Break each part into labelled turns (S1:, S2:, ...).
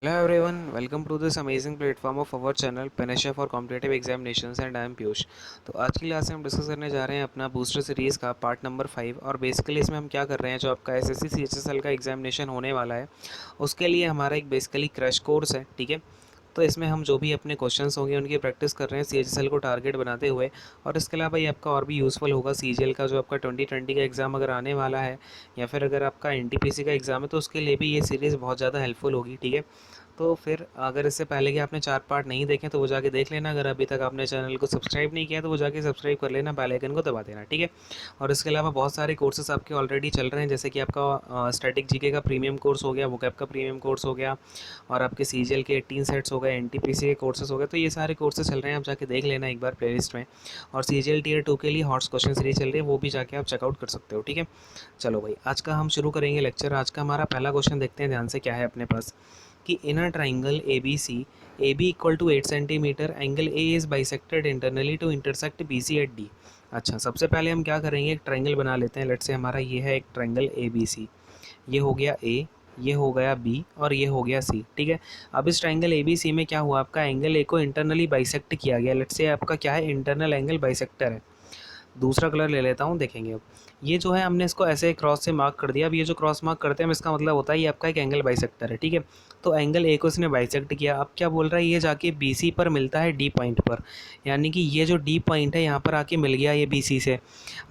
S1: Hello everyone, welcome to this amazing platform of our channel Panisha for Competitive Examinations and I am Piyush. तो आज की class में हम discuss करने जा रहे हैं अपना बूस्टर सीरीज़ का पार्ट नंबर 5 और बेसिकली इसमें हम क्या कर रहे हैं, जो आपका एसएससी सीएचएसएल का एग्जामिनेशन होने वाला है उसके लिए हमारा एक बेसिकली क्रैश कोर्स है। ठीक है, तो इसमें हम जो भी अपने क्वेश्चंस होंगे उनकी प्रैक्टिस कर रहे हैं सीएचएसएल को टारगेट बनाते हुए। और इसके अलावा ये आपका और भी यूज़फुल होगा सीजीएल का जो आपका 2020 का एग्ज़ाम अगर आने वाला है या फिर अगर आपका एनटीपीसी का एग्ज़ाम है तो उसके लिए भी ये सीरीज़ बहुत ज़्यादा हेल्पफुल होगी। ठीक है, तो फिर अगर इससे पहले कि आपने 4 पार्ट नहीं देखे तो वो जाके देख लेना। अगर अभी तक आपने चैनल को सब्सक्राइब नहीं किया तो वो जाके सब्सक्राइब कर लेना, बेल आइकन को दबा देना। ठीक है, और इसके अलावा बहुत सारे कोर्सेज आपके ऑलरेडी चल रहे हैं, जैसे कि आपका स्टैटिक जीके का प्रीमियम कोर्स हो गया, वोकैब का प्रीमियम कोर्स हो गया और आपके सीजीएल के 18 सेट्स हो गए, एनटीपीसी के कोर्सेज हो गए। तो ये सारे कोर्सेज चल रहे हैं, आप जाके देख लेना एक बार प्लेलिस्ट में। और सीजीएल टीयर 2 के लिए हॉट्स क्वेश्चन सीरीज चल रही है, वो भी जाके आप चेकआउट कर सकते हो। ठीक है, चलो भाई आज का हम शुरू करेंगे लेक्चर। आज का हमारा पहला क्वेश्चन देखते हैं ध्यान से क्या है अपने पास, कि in a triangle A B C, A B equal to 8 centimetre, angle A is bisected internally to intersect B C at D. अच्छा, सबसे पहले हम क्या करेंगे, एक ट्राइंगल बना लेते हैं। लेट से हमारा ये है एक ट्राइंगल ए बी सी, ये हो गया ए, ये हो गया बी और ये हो गया सी। ठीक है, अब इस ट्राइंगल ए बी सी में क्या हुआ, आपका एंगल ए को इंटरनली बाइसेक्ट किया गया। लेट से आपका क्या है, इंटरनल एंगल बाइसेक्टर है। दूसरा कलर ले लेता हूँ, देखेंगे अब ये जो है हमने इसको ऐसे क्रॉस से मार्क कर दिया। अब ये जो क्रॉस मार्क करते हैं इसका मतलब होता है ये आपका एक एंगल बाइसेक्टर है। ठीक है, तो एंगल ए को इसने बाइसेक्ट किया। अब क्या बोल रहा है, ये जाके बी सी पर मिलता है डी पॉइंट पर, यानी कि ये जो डी पॉइंट है यहाँ पर आके मिल गया ये बी सी से।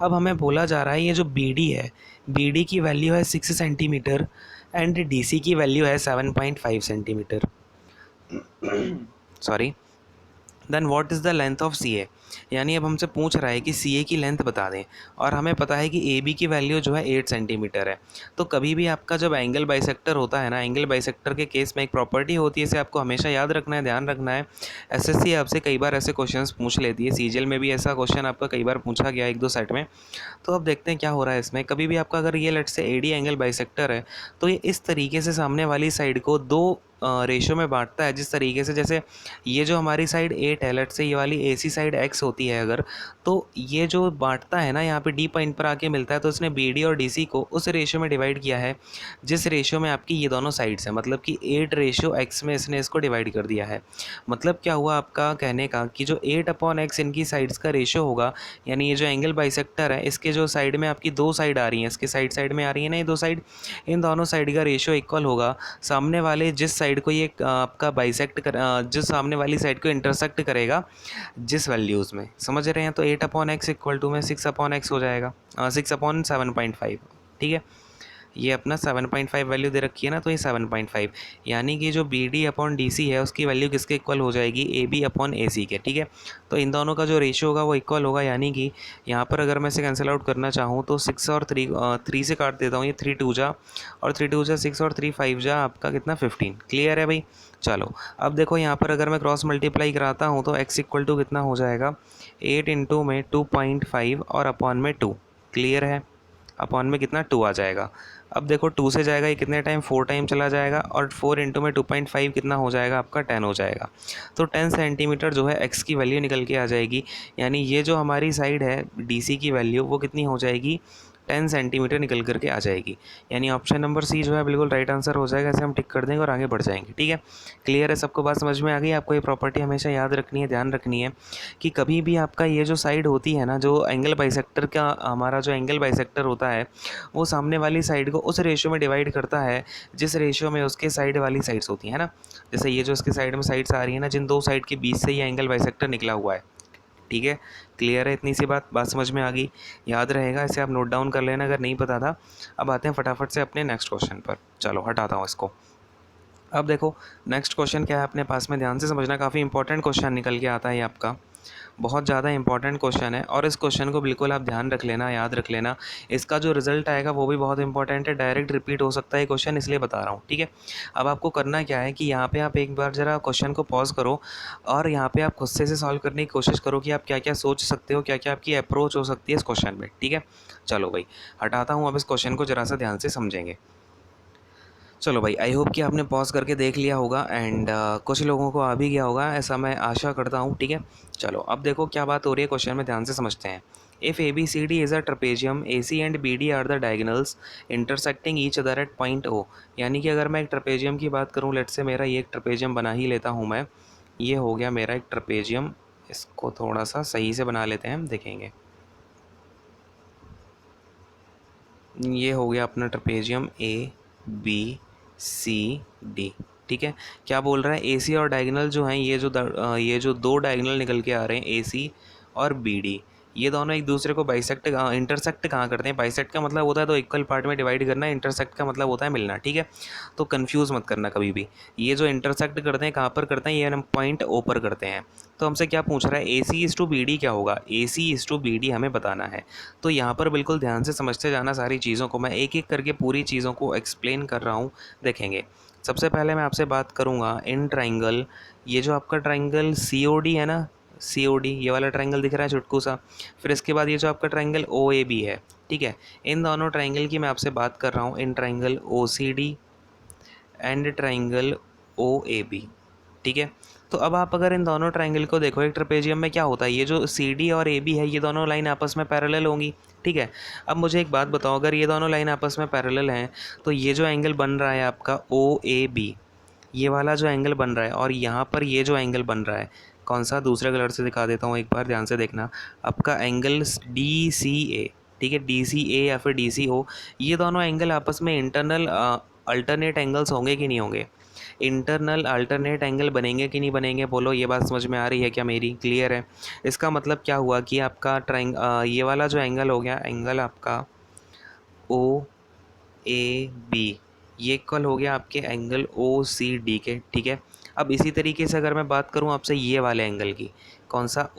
S1: अब हमें बोला जा रहा है ये जो बी डी है, बी डी की वैल्यू है 6 सेंटीमीटर एंड डी सी की वैल्यू है 7.5 centimetre. Sorry, then what is the length of C A, यानी अब हमसे पूछ रहा है कि सी ए की लेंथ बता दें और हमें पता है कि ए बी की वैल्यू जो है 8 सेंटीमीटर है। तो कभी भी आपका जब एंगल बाइसेक्टर होता है ना, एंगल बाइसेक्टर के केस में एक प्रॉपर्टी होती है, इसे आपको हमेशा याद रखना है, ध्यान रखना है। एसएससी आपसे कई बार ऐसे क्वेश्चंस पूछ लेती है, सीजीएल में भी ऐसा क्वेश्चन आपका कई बार पूछा गया एक दो सेट में। तो अब देखते हैं क्या हो रहा है इसमें। कभी भी आपका अगर ये लेट से एडी एंगल बाइसेक्टर है तो ये इस तरीके से सामने वाली साइड को दो रेशो में बांटता है, जिस तरीके से जैसे ये जो हमारी साइड 8 है, लेट से ये वाली एसी साइड x होती है अगर, तो ये जो बांटता है ना यहाँ पे डी पॉइंट पर आके मिलता है, तो इसने बी डी और डी सी को उस रेशो में डिवाइड किया है जिस रेशो में आपकी ये दोनों साइड्स हैं, मतलब कि 8:x में इसने इसको डिवाइड कर दिया है। मतलब क्या हुआ आपका कहने का, कि जो 8/x इनकी साइड्स का रेशो होगा, यानी ये जो एंगल बाइसेक्टर है इसके जो साइड में आपकी दो साइड आ रही हैं, इसके साइड साइड में आ रही है ना ये दो साइड, इन दोनों साइड का रेशो इक्वल होगा सामने वाले जिस साइड को ये आपका बाइसेक्ट कर, जो सामने वाली साइड को इंटरसेक्ट करेगा जिस वैल्यूज़ में, समझ रहे हैं। तो 8/x इक्वल टू में 6/x हो जाएगा, 6/7.5। ठीक है, ये अपना 7.5 वैल्यू दे रखी है ना, तो ये 7.5, यानी कि जो B D upon D C है उसकी वैल्यू किसके इक्वल हो जाएगी, ए बी अपॉन ए सी के। ठीक है, तो इन दोनों का जो रेशियो होगा वो इक्वल होगा, यानी कि यहाँ पर अगर मैं इसे कैंसिल आउट करना चाहूँ तो 6 और 3 से काट देता हूँ, ये 3 2 जा और 3 2 जा 6 और 3 5 जा आपका कितना 15। क्लियर है भाई। चलो अब देखो यहाँ पर अगर मैं क्रॉस मल्टीप्लाई कराता हूँ तो x इक्वल टू कितना हो जाएगा, 8 इंटू में 2.5 और अपॉन में 2। क्लियर है, अपॉन में कितना 2 आ जाएगा। अब देखो 2 से जाएगा ये कितने टाइम, 4 टाइम चला जाएगा और 4 इंटू में 2.5 कितना हो जाएगा आपका 10 हो जाएगा। तो 10 सेंटीमीटर जो है x की वैल्यू निकल के आ जाएगी, यानी ये जो हमारी साइड है DC की वैल्यू वो कितनी हो जाएगी, 10 सेंटीमीटर निकल करके आ जाएगी। यानी ऑप्शन नंबर सी जो है बिल्कुल राइट आंसर हो जाएगा। ऐसे हम टिक कर देंगे और आगे बढ़ जाएंगे। ठीक है, क्लियर है, सबको बात समझ में आ गई। आपको ये प्रॉपर्टी हमेशा याद रखनी है, ध्यान रखनी है कि कभी भी आपका ये जो साइड होती है ना, जो एंगल बाइसेक्टर का हमारा जो एंगल बाइसेक्टर होता है वो सामने वाली साइड को उस रेशियो में डिवाइड करता है जिस रेशियो में उसके साइड वाली साइड्स होती है ना। जैसे ये जो इसके साइड में साइड्स आ रही है ना, जिन दो साइड के बीच से ये एंगल बाइसेक्टर निकला हुआ है। ठीक है, क्लियर है, इतनी सी बात समझ में आ गई, याद रहेगा, इसे आप नोट डाउन कर लेना अगर नहीं पता था। अब आते हैं फटाफट से अपने नेक्स्ट क्वेश्चन पर। चलो हटाता हूँ इसको। अब देखो नेक्स्ट क्वेश्चन क्या है अपने पास में, ध्यान से समझना, काफ़ी इंपॉर्टेंट क्वेश्चन निकल के आता है ये आपका, बहुत ज़्यादा इंपॉर्टेंट क्वेश्चन है और इस क्वेश्चन को बिल्कुल आप ध्यान रख लेना, याद रख लेना। इसका जो रिजल्ट आएगा वो भी बहुत इंपॉर्टेंट है, डायरेक्ट रिपीट हो सकता है क्वेश्चन, इसलिए बता रहा हूँ। ठीक है, अब आपको करना क्या है कि यहाँ पे आप एक बार ज़रा क्वेश्चन को पॉज करो और यहाँ पे आप खुद से इसे सॉल्व करने की कोशिश करो कि आप क्या क्या सोच सकते हो, क्या क्या आपकी अप्रोच हो सकती है इस क्वेश्चन में। ठीक है, चलो भाई हटाता हूँ, अब इस क्वेश्चन को ज़रा सा ध्यान से समझेंगे। चलो भाई, आई होप कि आपने पॉज करके देख लिया होगा एंड कुछ लोगों को आ भी गया होगा, ऐसा मैं आशा करता हूँ। ठीक है, चलो अब देखो क्या बात हो रही है क्वेश्चन में, ध्यान से समझते हैं। If ABCD is a trapezium, AC and BD are the diagonals intersecting each other at point O। यानी कि अगर मैं एक ट्रपेजियम की बात करूँ, लेट से मेरा ये एक ट्रपेजियम बना ही लेता हूँ मैं, ये हो गया मेरा एक ट्रपेजियम। इसको थोड़ा सा सही से बना लेते हैं, हम देखेंगे। ये हो गया अपना ट्रपेजियम ABCD, ठीक है। क्या बोल रहा है, AC और डायगोनल जो हैं, ये जो दो डायगोनल निकल के आ रहे हैं AC और BD, ये दोनों एक दूसरे को इंटरसेक्ट कहाँ करते हैं। बाइसेक्ट का मतलब होता है तो इक्वल पार्ट में डिवाइड करना, इंटरसेक्ट का मतलब होता है मिलना, ठीक है। तो कंफ्यूज मत करना कभी भी। ये जो इंटरसेक्ट करते हैं कहाँ पर करते हैं, ये हम पॉइंट ओ पर करते हैं। तो हमसे क्या पूछ रहा है, AC/BD क्या होगा, AC/BD हमें बताना है। तो यहाँ पर बिल्कुल ध्यान से समझते जाना सारी चीज़ों को, मैं एक एक करके पूरी चीज़ों को एक्सप्लेन कर रहा हूँ, देखेंगे। सबसे पहले मैं आपसे बात करूँगा इन ट्राइंगल, ये जो आपका ट्राइंगल COD है ना, COD ये वाला ट्राइंगल दिख रहा है चुटकू सा। फिर इसके बाद ये जो आपका ट्राइंगल OAB है, ठीक है। इन दोनों ट्राइंगल की मैं आपसे बात कर रहा हूँ, in triangle OCD and triangle OAB, ठीक है। तो अब आप अगर इन दोनों ट्राइंगल को देखो, एक ट्रेपेजियम में क्या होता है, ये जो CD और AB है, ये दोनों लाइन आपस में पैरेलल होंगी, ठीक है। अब मुझे एक बात बताओ, अगर ये दोनों लाइन आपस में पैरेलल हैं, तो ये जो एंगल बन रहा है आपका OAB, ये वाला जो एंगल बन रहा है, और यहाँ पर ये जो एंगल बन रहा है, कौन सा, दूसरे कलर से दिखा देता हूँ, एक बार ध्यान से देखना। आपका एंगल DCA, ठीक है, DCA या फिर DCO, ये दोनों एंगल आपस में इंटरनल अल्टरनेट एंगल्स होंगे कि नहीं होंगे। इंटरनल अल्टरनेट एंगल बनेंगे कि नहीं बनेंगे, बोलो। ये बात समझ में आ रही है क्या मेरी, क्लियर है। इसका मतलब क्या हुआ कि आपका ये वाला जो एंगल हो गया, एंगल आपका OAB, ये इक्वल हो गया आपके एंगल OCD के, ठीक है। अब इसी तरीके से अगर मैं बात करूं आपसे ये वाले एंगल की, कौन सा,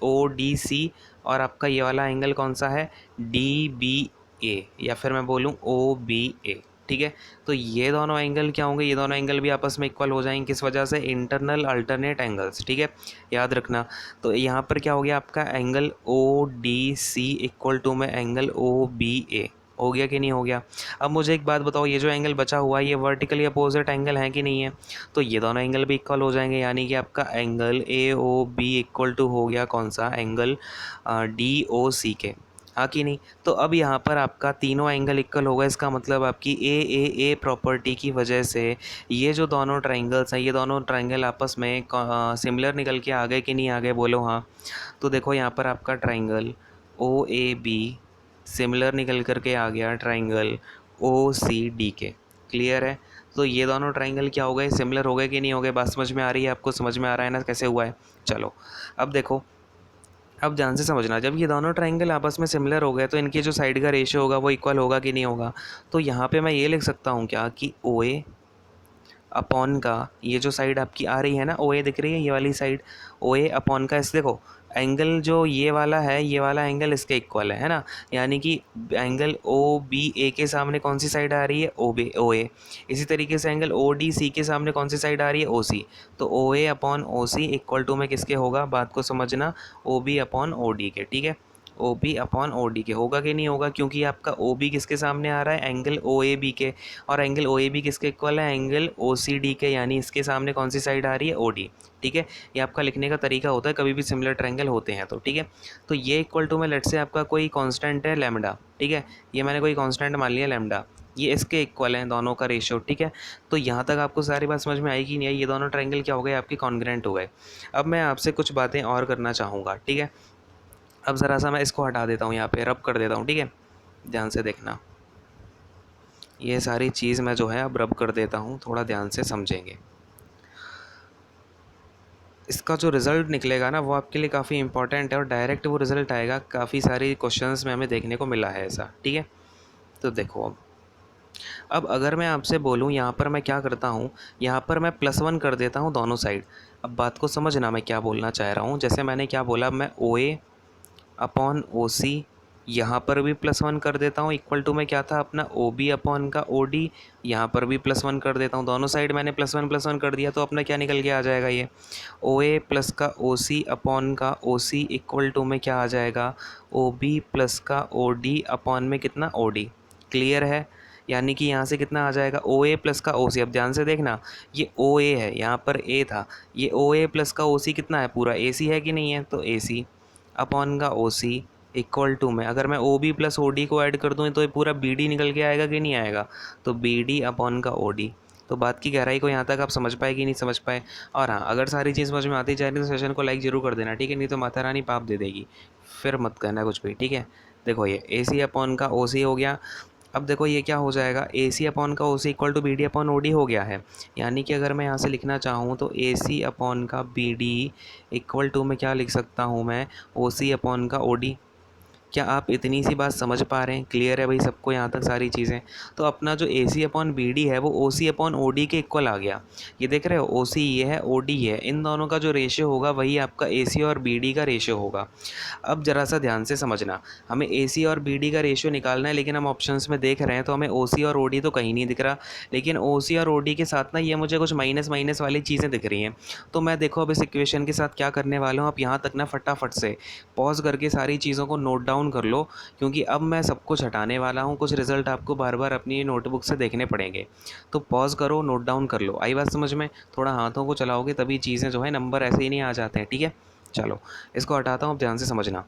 S1: ODC, और आपका ये वाला एंगल कौन सा है, DBA, या फिर मैं बोलूँ OBA, ठीक है। तो ये दोनों एंगल क्या होंगे, ये दोनों एंगल भी आपस में इक्वल हो जाएंगे, किस वजह से, इंटरनल अल्टरनेट एंगल्स, ठीक है, याद रखना। तो यहाँ पर क्या हो गया आपका एंगल ODC इक्वल टू में एंगल OBA, हो गया कि नहीं हो गया। अब मुझे एक बात बताओ, ये जो एंगल बचा हुआ है, ये वर्टिकली अपोजिट एंगल है कि नहीं है। तो ये दोनों एंगल भी इक्वल हो जाएंगे, यानी कि आपका एंगल AOB इक्वल टू हो गया कौन सा, एंगल DOC के, हाँ कि नहीं। तो अब यहाँ पर आपका तीनों एंगल इक्वल होगा, इसका मतलब आपकी AAA प्रॉपर्टी की वजह से ये जो दोनों ट्राइंगल्स हैं, ये दोनों ट्राइंगल आपस में सिमिलर निकल के आ गए कि नहीं आ गए, बोलो हाँ। तो देखो यहाँ पर आपका ट्राइंगल OAB सिमिलर निकल करके आ गया ट्राइंगल OCD के, क्लियर है। तो ये दोनों ट्राइंगल क्या हो गए, सिमिलर हो गए कि नहीं हो गए, बात समझ में आ रही है आपको, समझ में आ रहा है ना कैसे हुआ है। चलो अब देखो, अब ध्यान से समझना, जब ये दोनों ट्राइंगल आपस में सिमिलर हो गए तो इनकी जो साइड का रेशियो होगा वो इक्वल होगा कि नहीं होगा। तो यहाँ पे मैं ये लिख सकता हूँ क्या कि OA अपॉन का, ये जो साइड आपकी आ रही है ना, OA दिख रही है, ये वाली साइड, OA अपॉन का, इस देखो एंगल जो ये वाला है, ये वाला एंगल इसके इक्वल है ना। यानी कि एंगल OBA के सामने कौन सी साइड आ रही है, OA। इसी तरीके से एंगल ODC के सामने कौन सी साइड आ रही है, OC। तो OA upon OC equal to में किसके होगा, बात को समझना, OB अपॉन OD के, ठीक है। OB अपॉन OD के होगा कि नहीं होगा, क्योंकि आपका OB किसके सामने आ रहा है, एंगल OAB के, और एंगल OAB किसके इक्वल है, एंगल OCD के, यानी इसके सामने कौन सी साइड आ रही है, OD, ठीक है। ये आपका लिखने का तरीका होता है कभी भी सिमिलर ट्रायंगल होते हैं तो, ठीक है। तो ये इक्वल टू में लेट से आपका कोई कांस्टेंट है लैम्डा, ठीक है, ये मैंने कोई कांस्टेंट मान लिया लैम्डा, ये इसके इक्वल हैं दोनों का रेशियो, ठीक है। तो यहाँ तक आपको सारी बात समझ में आएगी नहीं आई, ये दोनों ट्रायंगल क्या हो गए, आपके कॉन्ग्रेंट हो गए। अब मैं आपसे कुछ बातें और करना चाहूँगा, ठीक है। अब ज़रा सा मैं इसको हटा देता हूँ, यहाँ पे रब कर देता हूँ, ठीक है, ध्यान से देखना। ये सारी चीज़ मैं जो है अब रब कर देता हूँ, थोड़ा ध्यान से समझेंगे। इसका जो रिज़ल्ट निकलेगा ना वो आपके लिए काफ़ी इंपॉर्टेंट है, और डायरेक्ट वो रिज़ल्ट आएगा, काफ़ी सारी क्वेश्चंस में हमें देखने को मिला है ऐसा, ठीक है। तो देखो अब अगर मैं आपसे बोलूँ, यहाँ पर मैं क्या करता हूँ, यहाँ पर मैं +1 कर देता हूँ दोनों साइड। अब बात को समझना मैं क्या बोलना चाह रहा हूँ, जैसे मैंने क्या बोला, मैं OA अपॉन OC यहाँ पर भी +1 कर देता हूँ, इक्वल टू में क्या था अपना OB अपॉन का OD, यहाँ पर भी +1 कर देता हूँ, दोनों साइड मैंने +1 कर दिया, तो अपना क्या निकल के आ जाएगा, ये OA प्लस का OC अपॉन का OC इक्वल टू में क्या आ जाएगा, OB प्लस का OD अपॉन में कितना, OD, क्लियर है। यानी कि यहाँ से कितना आ जाएगा, OA प्लस का OC, अब ध्यान से देखना, ये OA है, यहाँ पर A था, ये OA प्लस का OC कितना है, पूरा AC है कि नहीं है, तो AC, अपॉन का ओ सी इक्वल टू में अगर मैं O B plus O D को ऐड कर दूँ तो ये पूरा बी डी निकल के आएगा कि नहीं आएगा, तो बी डी अपॉन का ओ डी। तो बात की गहराई को यहाँ तक आप समझ पाए कि नहीं समझ पाए। और हाँ, अगर सारी चीज़ समझ में आती जा रही है तो सेशन को लाइक ज़रूर कर देना, ठीक है, नहीं तो माता रानी पाप दे देगी, फिर मत करना कुछ भी, ठीक है। देखो ये ए सी अपॉन का ओ सी हो गया। अब देखो ये क्या हो जाएगा, ए सी अपॉन का O C equal to B D upon O D हो गया है। यानी कि अगर मैं यहाँ से लिखना चाहूँ तो ए सी अपॉन का बी डी इक्वल टू में क्या लिख सकता हूँ मैं, ओ सी अपॉन का ओ डी। क्या आप इतनी सी बात समझ पा रहे हैं? क्लियर है भाई सबको यहाँ तक सारी चीज़ें? तो अपना जो ए सी अपॉन बी डी है वो ओ सी अपॉन ओ डी के इक्वल आ गया। ये देख रहे हो, ओ सी ये है, ओ डी है, इन दोनों का जो रेशियो होगा वही आपका ए सी और बी डी का रेशियो होगा। अब ज़रा सा ध्यान से समझना, हमें ए सी और बी डी का रेशियो निकालना है, लेकिन हम ऑप्शंस में देख रहे हैं तो हमें ओ सी और ओ डी तो कहीं नहीं दिख रहा, लेकिन ओ सी और ओ डी के साथ ना ये मुझे कुछ माइनस माइनस वाली चीज़ें दिख रही हैं। तो मैं देखो अब इस इक्वेशन के साथ क्या करने वाला हूँ, आप यहाँ तक ना फटाफट से पॉज करके सारी चीज़ों को नोट डाउन कर लो, क्योंकि अब मैं सब कुछ हटाने वाला हूँ, कुछ रिज़ल्ट आपको बार बार अपनी नोटबुक से देखने पड़ेंगे। तो पॉज करो, नोट डाउन कर लो। आई बात समझ में? थोड़ा हाथों को चलाओगे तभी चीज़ें जो है नंबर ऐसे ही नहीं आ जाते हैं, ठीक है। चलो इसको हटाता हूँ, अब ध्यान से समझना।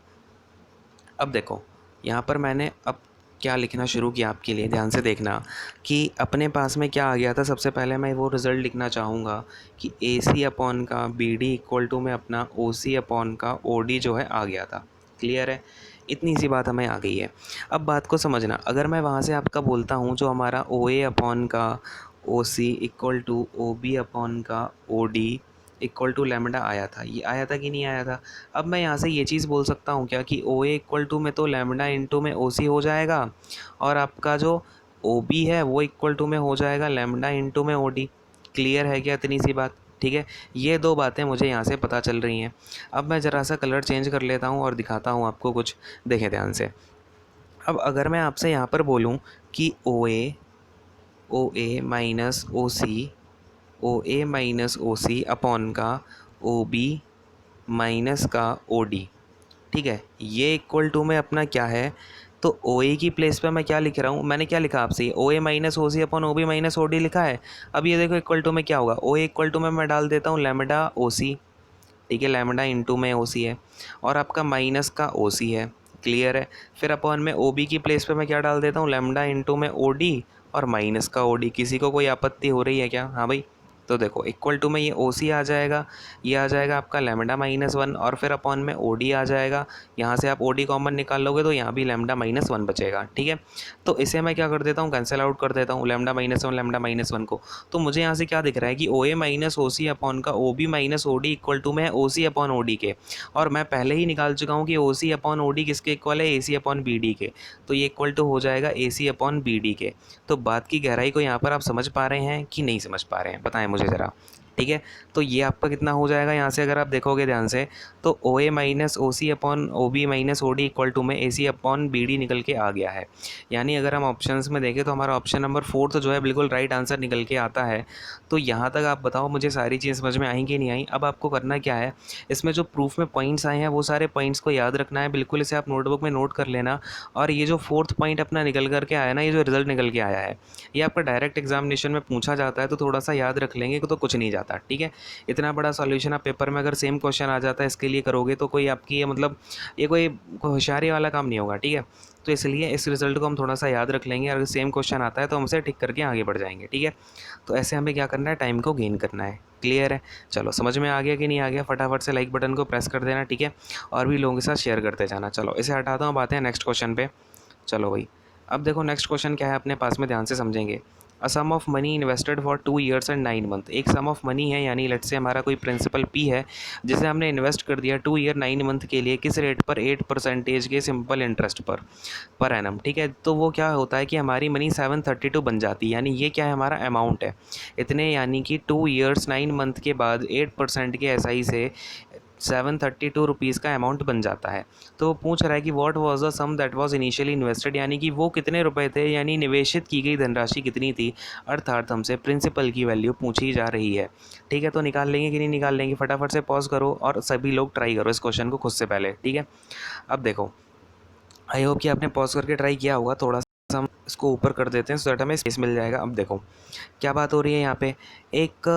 S1: अब देखो यहाँ पर मैंने अब क्या लिखना शुरू किया आपके लिए, ध्यान से देखना कि अपने पास में क्या आ गया था। सबसे पहले मैं वो रिज़ल्ट लिखना चाहूँगा कि ए सी अपॉन का बी डी इक्वल टू में अपना ओ सी अपॉन का ओ डी जो है आ गया था। क्लियर है? इतनी सी बात हमें आ गई है। अब बात को समझना, अगर मैं वहाँ से आपका बोलता हूँ जो हमारा ओ ए अपॉन का O C equal to O B upon का O D equal to lambda आया था, ये आया था कि नहीं आया था? अब मैं यहाँ से ये चीज़ बोल सकता हूँ क्या कि ओ ए इक्वल टू में तो लैम्डा इंटू में ओ सी हो जाएगा, और आपका जो ओ बी है वो इक्वल टू में हो जाएगा लैम्डा इंटू में ओ डी। क्लियर है क्या इतनी सी बात? ठीक है, ये दो बातें मुझे यहाँ से पता चल रही हैं। अब मैं ज़रा सा कलर चेंज कर लेता हूँ और दिखाता हूँ आपको कुछ, देखें ध्यान से। अब अगर मैं आपसे यहाँ पर बोलूँ कि ओ A minus O C, O A minus O C upon का ओ बी माइनस का ओ डी, ठीक है, ये इक्वल टू में अपना क्या है, तो ओ ए की प्लेस पे मैं क्या लिख रहा हूँ, मैंने क्या लिखा आपसे, O A minus O C upon O B minus O D लिखा है। अब ये देखो इक्वल टू में क्या होगा, ओ ए इक्वल टू में मैं डाल देता हूँ लैम्डा ओ सी, ठीक है, लैम्डा इंटू में ओ सी है, और आपका माइनस का ओ सी है। क्लियर है? फिर अपॉन में ओ बी की प्लेस पे मैं क्या डाल देता हूँ, लैम्डा इंटू में ओ डी और माइनस का ओ डी। किसी को कोई आपत्ति हो रही है क्या? हाँ भाई, तो देखो इक्वल टू में ये ओ सी आ जाएगा, ये आ जाएगा आपका लैम्डा माइनस वन, और फिर अपॉन में ओ डी आ जाएगा। यहाँ से आप ओ डी कॉमन निकाल लोगे तो यहाँ भी लैम्डा माइनस वन बचेगा, ठीक है। तो इसे मैं क्या कर देता हूँ, कैंसिल आउट कर देता हूँ लैम्डा माइनस वन को। तो मुझे यहाँ से क्या दिख रहा है कि ओ A minus O C upon का O B minus O D equal to में है ओ सी अपॉन ओ डी के, और मैं पहले ही निकाल चुका हूँ कि ओ सी अपॉन ओ डी किसके इक्वल है, ए सी अपॉन बी डी के। तो ये इक्वल टू हो जाएगा ए सी अपॉन बी डी के। तो बात की गहराई को यहाँ पर आप समझ पा रहे हैं कि नहीं समझ पा रहे हैं, बताएं मुझे ज़रा। ठीक है, तो ये आपका कितना हो जाएगा, यहाँ से अगर आप देखोगे ध्यान से तो O A minus O C upon O B minus O D equal to में A C upon B D निकल के आ गया है। यानी अगर हम ऑप्शंस में देखें तो हमारा ऑप्शन नंबर 4 जो है बिल्कुल राइट आंसर निकल के आता है। तो यहाँ तक आप बताओ मुझे सारी चीज़ समझ में आई कि नहीं आई? अब आपको करना क्या है, इसमें जो प्रूफ में पॉइंट्स आए हैं वो सारे पॉइंट्स को याद रखना है, बिल्कुल इसे आप नोटबुक में नोट कर लेना। और ये जो 4th पॉइंट अपना निकल करके आया ना, ये जो रिजल्ट निकल के आया है, ये आपका डायरेक्ट एग्जामिनेशन में पूछा जाता है, तो थोड़ा सा याद रख लेंगे तो कुछ नहीं जाता, ठीक है। इतना बड़ा सॉल्यूशन आप पेपर में अगर सेम क्वेश्चन आ जाता है इसके लिए करोगे तो कोई आपकी ये मतलब ये कोई होशियारी वाला काम नहीं होगा, ठीक है। तो इसलिए इस रिज़ल्ट को हम थोड़ा सा याद रख लेंगे, अगर सेम क्वेश्चन आता है तो हम उसे टिक करके आगे बढ़ जाएंगे, ठीक है। तो ऐसे हमें क्या करना है, टाइम को गेन करना है। क्लियर है? चलो समझ में आ गया कि नहीं आ गया? फटाफट से लाइक बटन को प्रेस कर देना, ठीक है, और भी लोगों के साथ शेयर करते जाना। चलो इसे हटाता हूँ, आते हैं नेक्स्ट क्वेश्चन पे। चलो भाई, अब देखो नेक्स्ट क्वेश्चन क्या है अपने पास में, ध्यान से समझेंगे। A sum of money invested for 2 years and 9 month. एक सम ऑफ मनी है, यानी लेट से हमारा कोई प्रिंसिपल पी है जिसे हमने इन्वेस्ट कर दिया 2 ईयर 9 मंथ के लिए, किस रेट पर, 8% के सिंपल इंटरेस्ट पर एनम, ठीक है। तो वो क्या होता है कि हमारी मनी 732 बन जाती है, यानी ये क्या है, हमारा अमाउंट है इतने, यानी कि 2 ईयर्स 9 मंथ के बाद 8% के एस आई से 732 रुपीज़ का अमाउंट बन जाता है। तो वो पूछ रहा है कि what was the sum that was initially invested, यानी कि वो कितने रुपए थे, यानी निवेशित की गई धनराशि कितनी थी, अर्थात हमसे प्रिंसिपल की वैल्यू पूछी जा रही है। ठीक है, तो निकाल लेंगे कि नहीं निकाल लेंगे? फटाफट से पॉज करो और सभी लोग ट्राई करो इस क्वेश्चन को खुद से पहले, ठीक है। अब देखो, आई होप कि आपने पॉज करके ट्राई किया होगा। थोड़ा सा हम इसको ऊपर कर देते हैं सो दैट हमें स्पेस मिल जाएगा। अब देखो क्या बात हो रही है यहाँ पे, एक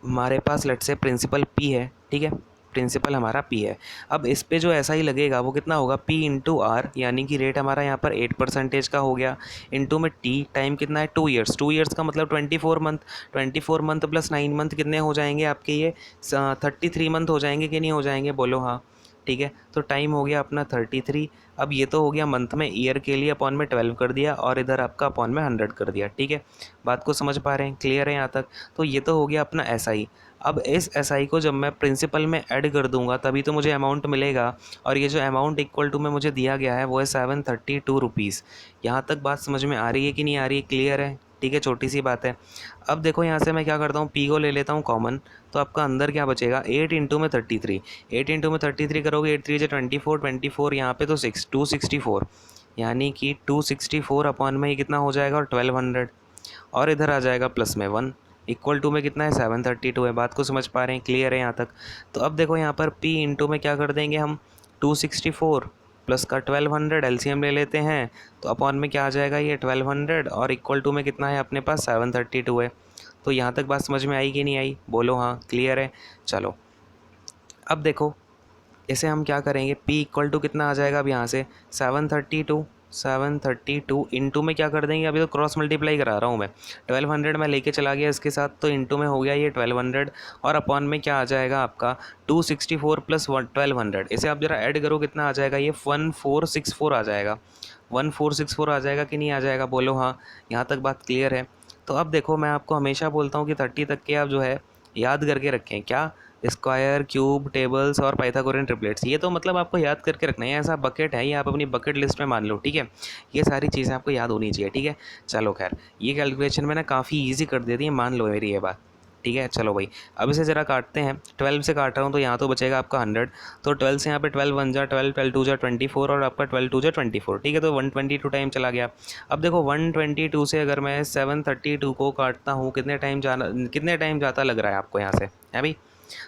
S1: हमारे पास लेट से प्रिंसिपल पी है, ठीक है, प्रिंसिपल हमारा पी है। अब इस पे जो ऐसा ही लगेगा वो कितना होगा, पी इंटू आर, यानी कि रेट हमारा यहाँ पर 8% का हो गया, इंटू में टी, टाइम कितना है 2 ईयर्स, 2 ईयर्स का मतलब 24 मंथ, 24 मंथ प्लस 9 मंथ कितने हो जाएंगे आपके, ये 33 मंथ हो जाएंगे कि नहीं हो जाएंगे, बोलो हाँ। ठीक है, तो टाइम हो गया अपना 33। अब ये तो हो गया मंथ में, ईयर के लिए अपॉन में 12 कर दिया और इधर आपका अपॉन में 100 कर दिया। ठीक है, बात को समझ पा रहे हैं, क्लियर है यहाँ तक। तो ये तो हो गया अपना SI। अब इस SI को जब मैं प्रिंसिपल में ऐड कर दूंगा तभी तो मुझे अमाउंट मिलेगा, और ये जो अमाउंट इक्वल टू में मुझे दिया गया है वो है 732 रुपीज़। यहाँ तक बात समझ में आ रही है कि नहीं आ रही है, क्लियर है। ठीक है, छोटी सी बात है। अब देखो यहाँ से मैं क्या करता हूँ, पी को ले लेता हूँ कॉमन, तो आपका अंदर क्या बचेगा, 8 इंटू में 33, 8 इंटू में 33 करोगे, 8 3 24, 24 यहाँ पे तो 264, यानी कि 264 अपॉन में ये कितना हो जाएगा, और 1200, और इधर आ जाएगा प्लस में 1, इक्वल टू में कितना है 732 है। बात को समझ पा रहे हैं, क्लियर है यहाँ तक। तो अब देखो यहाँ पर पी इंटू में क्या कर देंगे हम, 264 प्लस का 1200, एलसीएम ले लेते हैं, तो अपॉन में क्या आ जाएगा ये 1200, और इक्वल टू में कितना है अपने पास 732 है। तो यहाँ तक बात समझ में आई कि नहीं आई, बोलो हाँ, क्लियर है। चलो अब देखो इसे हम क्या करेंगे, P इक्वल टू कितना आ जाएगा अब यहाँ से 732, 732 इंटू में क्या कर देंगे, अभी तो क्रॉस मल्टीप्लाई करा रहा हूँ मैं, 1200 में लेके चला गया इसके साथ, तो इंटू में हो गया ये 1200, और अपॉन में क्या आ जाएगा आपका 264 प्लस 1200, इसे आप जरा ऐड करो कितना आ जाएगा, ये 1464 आ जाएगा, 1464 आ जाएगा कि नहीं आ जाएगा, बोलो हाँ। यहाँ तक बात क्लियर है। तो अब देखो मैं आपको हमेशा बोलता हूँ कि 30 तक के आप जो है याद करके रखें, क्या, स्क्वायर, क्यूब, टेबल्स और पाइथागोरियन ट्रिपलेट्स, ये तो मतलब आपको याद करके रखना है, ऐसा बकेट है ये, आप अपनी बकेट लिस्ट में मान लो। ठीक है, ये सारी चीज़ें आपको याद होनी चाहिए। ठीक है, चलो खैर ये कैलकुलेशन मैंने काफ़ी ईजी कर दी थी, मान लो मेरी ये बात। ठीक है, चलो भाई अब इसे ज़रा काटते हैं, 12 से काट रहा हूँ तो यहाँ तो बचेगा आपका 100, तो 12 से यहाँ पे 12 1 जा 12, 12 2 जा 24, और आपका 12 2 जा 24। ठीक है, तो 122 टाइम चला गया। अब देखो 122 से अगर मैं 732 को काटता हूँ, कितने टाइम जाता लग रहा है आपको यहाँ से, है भाई।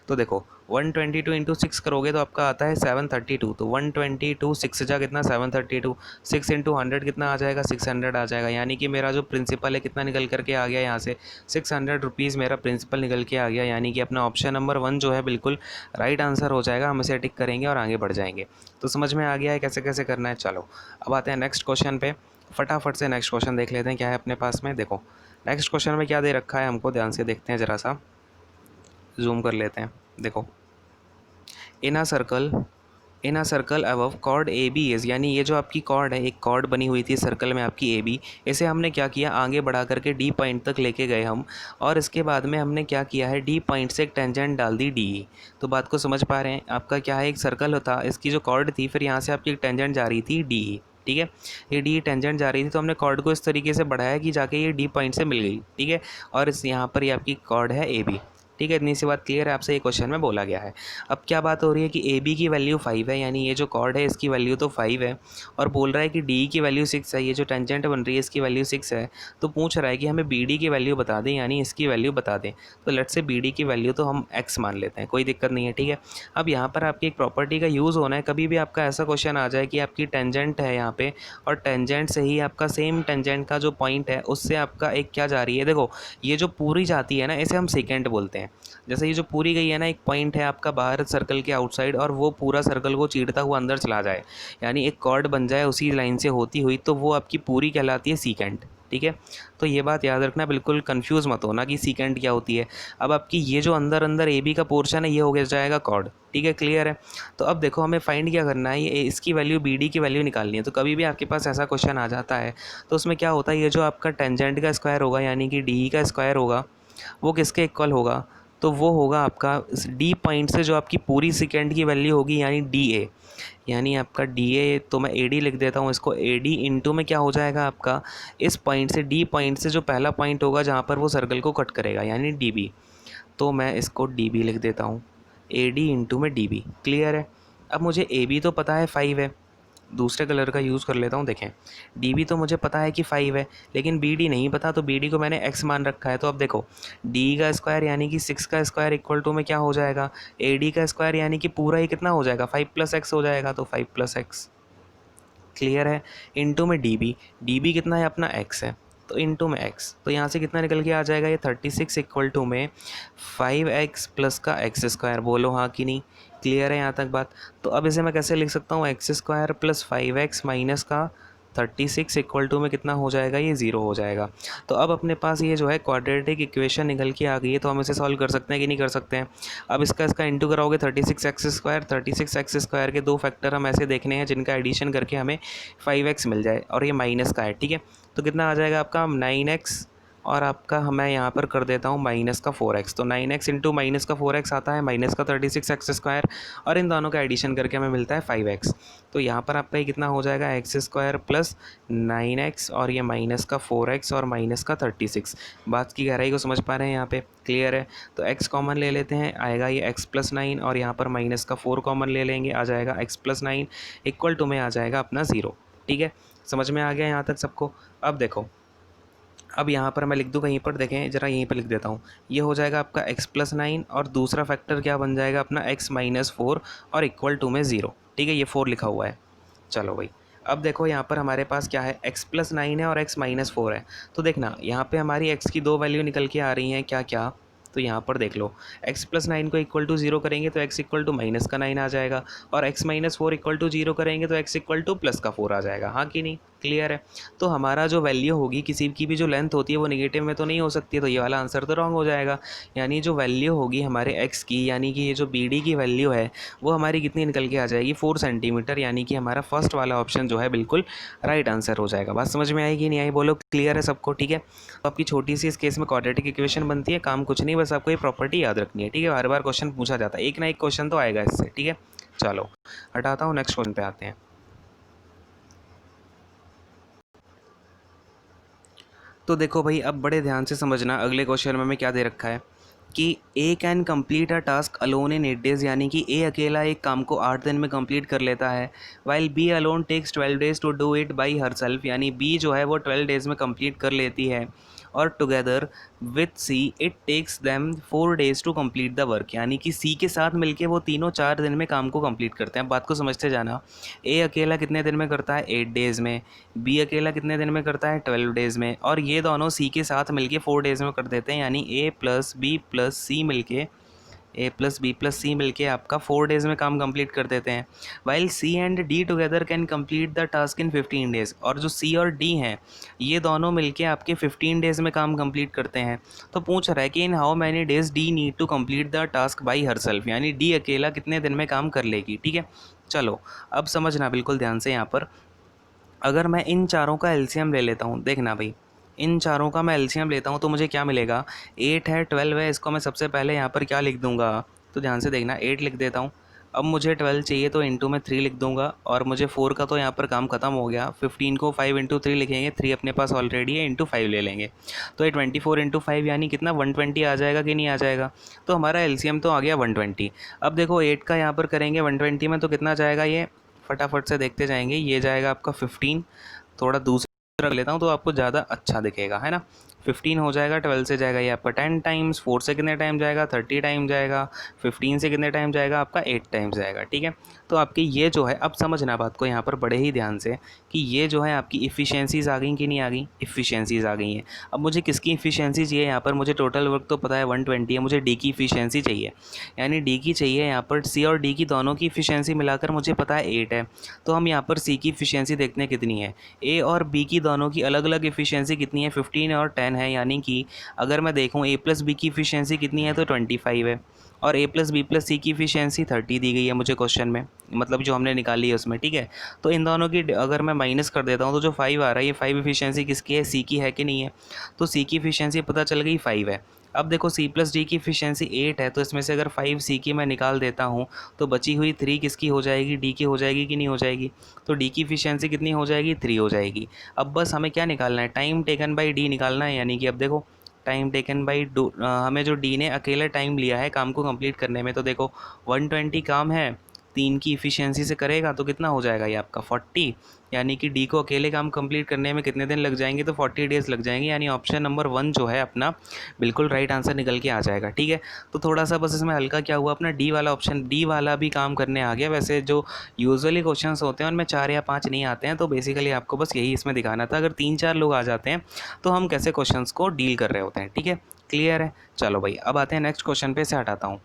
S1: तो देखो 122 इंटू 6 करोगे तो आपका आता है 732, तो 122 6 जा कितना 732, 6 इंटू 100 कितना आ जाएगा 600 आ जाएगा, यानी कि मेरा जो प्रिंसिपल है कितना निकल करके आ गया यहाँ से 600 रुपीज़ मेरा प्रिंसिपल निकल के आ गया, यानी कि अपना ऑप्शन नंबर 1 जो है बिल्कुल राइट आंसर हो जाएगा। हम इसे टिक करेंगे और आगे बढ़ जाएंगे। तो समझ में आ गया है कैसे कैसे करना है। चलो अब आते हैं नेक्स्ट क्वेश्चन पे, फटाफट से नेक्स्ट क्वेश्चन देख लेते हैं क्या है अपने पास में। देखो नेक्स्ट क्वेश्चन में क्या दे रखा है हमको, ध्यान से देखते हैं, ज़रा सा जूम कर लेते हैं। देखो in a circle above chord A B is, यानी ये जो आपकी कॉर्ड है, एक कॉर्ड बनी हुई थी सर्कल में आपकी ए बी, इसे हमने क्या किया, आगे बढ़ा करके डी पॉइंट तक लेके गए हम, और इसके बाद में हमने क्या किया है, डी पॉइंट से एक टेंजेंट डाल दी डी। तो बात को समझ पा रहे हैं, आपका क्या है, एक सर्कल होता, इसकी जो कॉर्ड थी, फिर यहाँ से आपकी एक टेंजेंट जा रही थी डी। ठीक है, ये डी टेंजेंट जा रही थी, तो हमने कॉर्ड को इस तरीके से बढ़ाया कि जाके ये डी पॉइंट से मिल गई। ठीक है, और इस यहाँ पर ये आपकी कॉर्ड है ए बी। ठीक है, इतनी सी बात क्लियर है, आपसे ये क्वेश्चन में बोला गया है। अब क्या बात हो रही है कि ए बी की वैल्यू 5 है, यानी ये जो कॉर्ड है इसकी वैल्यू तो 5 है, और बोल रहा है कि डी की वैल्यू 6 है, ये जो टेंजेंट बन रही है इसकी वैल्यू 6 है, तो पूछ रहा है कि हमें बी डी की वैल्यू बता दें, यानी इसकी वैल्यू बता दें। तो लेट्स से बी डी की वैल्यू तो हम x मान लेते हैं, कोई दिक्कत नहीं है। ठीक है, अब यहाँ पर आपकी एक प्रॉपर्टी का यूज़ होना है, कभी भी आपका ऐसा क्वेश्चन आ जाए कि आपकी टेंजेंट है यहाँ पे, और टेंजेंट से ही आपका सेम टेंजेंट का जो पॉइंट है उससे आपका एक क्या जा रही है, देखो ये जो पूरी जाती है ना इसे हम सेकेंड बोलते हैं। जैसे ये जो पूरी गई है ना, एक पॉइंट है आपका बाहर सर्कल के आउटसाइड, और वो पूरा सर्कल को चीरता हुआ अंदर चला जाए, यानी एक कॉर्ड बन जाए उसी लाइन से होती हुई, तो वो आपकी पूरी कहलाती है सीकेंट। ठीक है, तो ये बात याद रखना, बिल्कुल कंफ्यूज मत होना कि सीकेंट क्या होती है। अब आपकी ये जो अंदर अंदर ए बी का पोर्शन है ये हो गया जाएगा कॉर्ड। ठीक है, क्लियर है। तो अब देखो हमें फाइंड क्या करना है, ये इसकी वैल्यू बी डी की वैल्यू निकालनी है। तो कभी भी आपके पास ऐसा क्वेश्चन आ जाता है तो उसमें क्या होता है, ये जो आपका टेंजेंट का स्क्वायर होगा यानी कि डी का स्क्वायर होगा, वो किसके इक्वल होगा, तो वो होगा आपका डी पॉइंट से जो आपकी पूरी सेकेंड की वैल्यू होगी, यानी डी ए, यानी आपका डी ए, तो मैं ए डी लिख देता हूँ इसको, ए डी इंटू में क्या हो जाएगा आपका, इस पॉइंट से डी पॉइंट से जो पहला पॉइंट होगा जहाँ पर वो सर्कल को कट करेगा, यानी डी बी, तो मैं इसको डी बी लिख देता हूँ, ए डी इंटू में डी बी। क्लियर है। अब मुझे ए बी तो पता है 5 है, दूसरे कलर का यूज़ कर लेता हूँ। देखें डी बी तो मुझे पता है कि 5 है, लेकिन बी डी नहीं पता, तो बी डी को मैंने x मान रखा है। तो अब देखो डी का स्क्वायर यानी कि 6 का स्क्वायर इक्वल टू में क्या हो जाएगा, ए डी का स्क्वायर यानी कि पूरा ही कितना हो जाएगा 5 + x हो जाएगा, तो 5 + x। क्लियर है। इनटू में डी बी कितना है अपना x है, तो इनटू में x, तो यहाँ से कितना निकल के आ जाएगा ये 36 इक्वल टू में 5x प्लस का एक्स स्क्वायर। बोलो हाँ कि नहीं, क्लियर है यहाँ तक बात। तो अब इसे मैं कैसे लिख सकता हूँ, x square plus 5x minus का 36 इक्वल टू में कितना हो जाएगा, ये 0 हो जाएगा। तो अब अपने पास ये जो है क्वाड्रेटिक इक्वेशन निकल के आ गई है, तो हम इसे सॉल्व कर सकते हैं कि नहीं कर सकते हैं। अब इसका इंटू कराओगे 36x² के दो फैक्टर हम ऐसे देखने हैं जिनका एडिशन करके हमें 5x मिल जाए, और ये माइनस का है, ठीक है। तो कितना आ जाएगा आपका 9x, और आपका मैं यहाँ पर कर देता हूँ माइनस का 4x, तो 9x इंटू माइनस का 4x आता है माइनस का 36x², और इन दोनों का एडिशन करके हमें मिलता है 5x। तो यहाँ पर आपका ये कितना हो जाएगा, x² प्लस 9x और ये माइनस का 4x और माइनस का 36। बात की गहराई को समझ पा रहे हैं यहाँ पे, क्लियर है। तो x कॉमन ले लेते हैं, आएगा ये x प्लस 9, और यहाँ पर माइनस का 4 कॉमन ले लेंगे, आ जाएगा x प्लस 9 इक्वल टू में आ जाएगा अपना 0, ठीक है। समझ में आ गया यहाँ तक सबको। अब देखो, अब यहाँ पर मैं लिख दूँ कहीं पर, देखें ज़रा यहीं पर लिख देता हूँ। ये हो जाएगा आपका x प्लस 9 और दूसरा फैक्टर क्या बन जाएगा अपना x माइनस 4 और इक्वल टू में 0, ठीक है। ये 4 लिखा हुआ है। चलो भाई, अब देखो यहाँ पर हमारे पास क्या है, x प्लस 9 है और x माइनस 4 है। तो देखना यहाँ पे हमारी x की दो वैल्यू निकल के आ रही हैं, क्या क्या, तो यहाँ पर देख लो, x प्लस 9 को इक्वल टू 0 करेंगे तो x इक्वल टू माइनस का 9 आ जाएगा, और x माइनस 4 इक्वल टू 0 करेंगे तो x इक्वल टू प्लस का 4 आ जाएगा, हाँ कि नहीं, क्लियर है। तो हमारा जो वैल्यू होगी, किसी की भी जो लेंथ होती है वो नेगेटिव में तो नहीं हो सकती है, तो ये वाला आंसर तो रॉन्ग हो जाएगा। यानी जो वैल्यू होगी हमारे x की, यानी कि ये जो बी डी की वैल्यू है वो हमारी कितनी निकल के आ जाएगी, 4 सेंटीमीटर, यानी कि हमारा फर्स्ट वाला ऑप्शन जो है बिल्कुल राइट आंसर हो जाएगा। बात समझ में आएगी नहीं आई, बोलो क्लियर है सबको, ठीक है। तो आपकी छोटी सी इस केस में क्वाड्रेटिक इक्वेशन बनती है, काम कुछ नहीं, बस आपको ये प्रॉपर्टी याद रखनी है, ठीक है। हर बार क्वेश्चन पूछा जाता है, एक ना एक क्वेश्चन तो आएगा इससे, ठीक है। चलो हटाता हूँ, नेक्स्ट क्वेश्चन पे आते हैं। तो देखो भाई, अब बड़े ध्यान से समझना, अगले क्वेश्चन में हमें क्या दे रखा है कि A can complete a task alone in 8 days, यानी कि ए अकेला एक काम को 8 दिन में कंप्लीट कर लेता है, while B alone takes 12 days to do it by herself, यानी बी जो है वो 12 डेज़ में कंप्लीट कर लेती है, और together with C it takes them 4 days to complete the work, यानी कि सी के साथ मिलके वो तीनों 4 दिन में काम को कंप्लीट करते हैं। बात को समझते जाना, ए अकेला कितने दिन में करता है, 8 डेज़ में, बी अकेला कितने दिन में करता है, 12 डेज़ में, और ये दोनों सी के साथ मिलके 4 डेज़ में कर देते हैं, यानी ए प्लस बी प्लस सी मिलके, ए प्लस बी प्लस सी मिलके आपका 4 डेज़ में काम कंप्लीट कर देते हैं। While C and D together can complete the task in 15 days, और जो सी और डी हैं ये दोनों मिलके आपके 15 डेज़ में काम कंप्लीट करते हैं। तो पूछ रहा है कि in how many days D need to complete the task by herself, यानी डी अकेला कितने दिन में काम कर लेगी, ठीक है। चलो अब समझना बिल्कुल ध्यान से, यहाँ पर अगर मैं इन चारों का एलसीएम ले लेता हूँ, देखना भाई, इन चारों का मैं एलसीएम लेता हूँ तो मुझे क्या मिलेगा, 8 है, 12 है, इसको मैं सबसे पहले यहाँ पर क्या लिख दूँगा, तो ध्यान से देखना, 8 लिख देता हूँ। अब मुझे 12 चाहिए तो इंटू में 3 लिख दूंगा, और मुझे 4 का तो यहाँ पर काम खत्म हो गया, 15 को 5 इंटू 3 लिखेंगे, 3 अपने पास ऑलरेडी है, इंटू 5 ले लेंगे, तो ये 24 इंटू 5 यानी कितना 120 आ जाएगा कि नहीं आ जाएगा। तो हमारा एलसीएम तो आ गया 120। अब देखो 8 का यहाँ पर करेंगे 120 में तो कितना जाएगा, ये फटाफट से देखते जाएंगे, ये जाएगा आपका 15, थोड़ा दूसरा रख लेता हूँ तो आपको ज़्यादा अच्छा दिखेगा, है ना। 15 हो जाएगा, 12 से जाएगा ये आपका 10 टाइम्स, 4 से कितने टाइम जाएगा 30 टाइम जाएगा, 15 से कितने टाइम जाएगा आपका 8 टाइम्स जाएगा, ठीक है। तो आपकी ये जो है, अब समझना बात को यहाँ पर बड़े ही ध्यान से कि ये जो है आपकी इफ़िशियंसीज़ आ गई कि नहीं आ गई, इफ़िशियंसीज़ आ गई हैं। अब मुझे किसकी इफ़िशियंसी चाहिए, यहाँ पर मुझे टोटल वर्क तो पता है 120 है, मुझे डी की इफ़िशियंसी चाहिए, यानी डी की चाहिए यहाँ पर, सी और डी की दोनों की इफ़िशियंसी मिलाकर मुझे पता है 8 है। तो हम यहाँ पर सी की इफ़िशियंसी देखते हैं कितनी है, ए और बी की दोनों की अलग अलग इफ़िशियंसी कितनी है, 15 और 10 है, यानी कि अगर मैं देखूँ ए प्लस बी की इफ़िशियंसी कितनी है तो 25 है, और ए प्लस बी प्लस सी की इफ़िशियंसी 30 दी गई है मुझे क्वेश्चन में, मतलब जो हमने निकाली है उसमें, ठीक है। तो इन दोनों की अगर मैं माइनस कर देता हूँ तो जो 5 आ रहा है, ये 5 इफ़िशियंसी किसकी है, सी की है कि नहीं है, तो सी की इफ़िशियंसी पता चल गई 5 है। अब देखो सी प्लस डी की इफ़िशियंसी 8 है, तो इसमें से अगर 5 सी की मैं निकाल देता हूँ तो बची हुई 3 किसकी हो जाएगी, डी की हो जाएगी कि नहीं हो जाएगी, तो डी की इफ़िशियंसी कितनी हो जाएगी, 3 हो जाएगी। अब बस हमें क्या निकालना है, टाइम टेकन बाई डी निकालना है, यानी कि अब देखो टाइम टेकन बाई हमें जो डी ने अकेला टाइम लिया है काम को कंप्लीट करने में, तो देखो 120 काम है 3 की इफ़िशियंसी से करेगा तो कितना हो जाएगा ये आपका 40, यानी कि डी को अकेले काम कंप्लीट करने में कितने दिन लग जाएंगे, तो 40 डेज़ लग जाएंगे, यानी ऑप्शन नंबर 1 जो है अपना बिल्कुल राइट आंसर निकल के आ जाएगा। ठीक है, तो थोड़ा सा बस इसमें हल्का क्या हुआ, अपना डी वाला ऑप्शन, डी वाला भी काम करने आ गया। वैसे जो यूजुअली क्वेश्चंस होते हैं उनमें 4 या 5 नहीं आते हैं, तो बेसिकली आपको बस यही इसमें दिखाना था। अगर 3-4 लोग आ जाते हैं तो हम कैसे क्वेश्चंस को डील कर रहे होते हैं। ठीक है, क्लियर है। चलो भाई, अब आते हैं नेक्स्ट क्वेश्चन पे, से हटाता हूँ।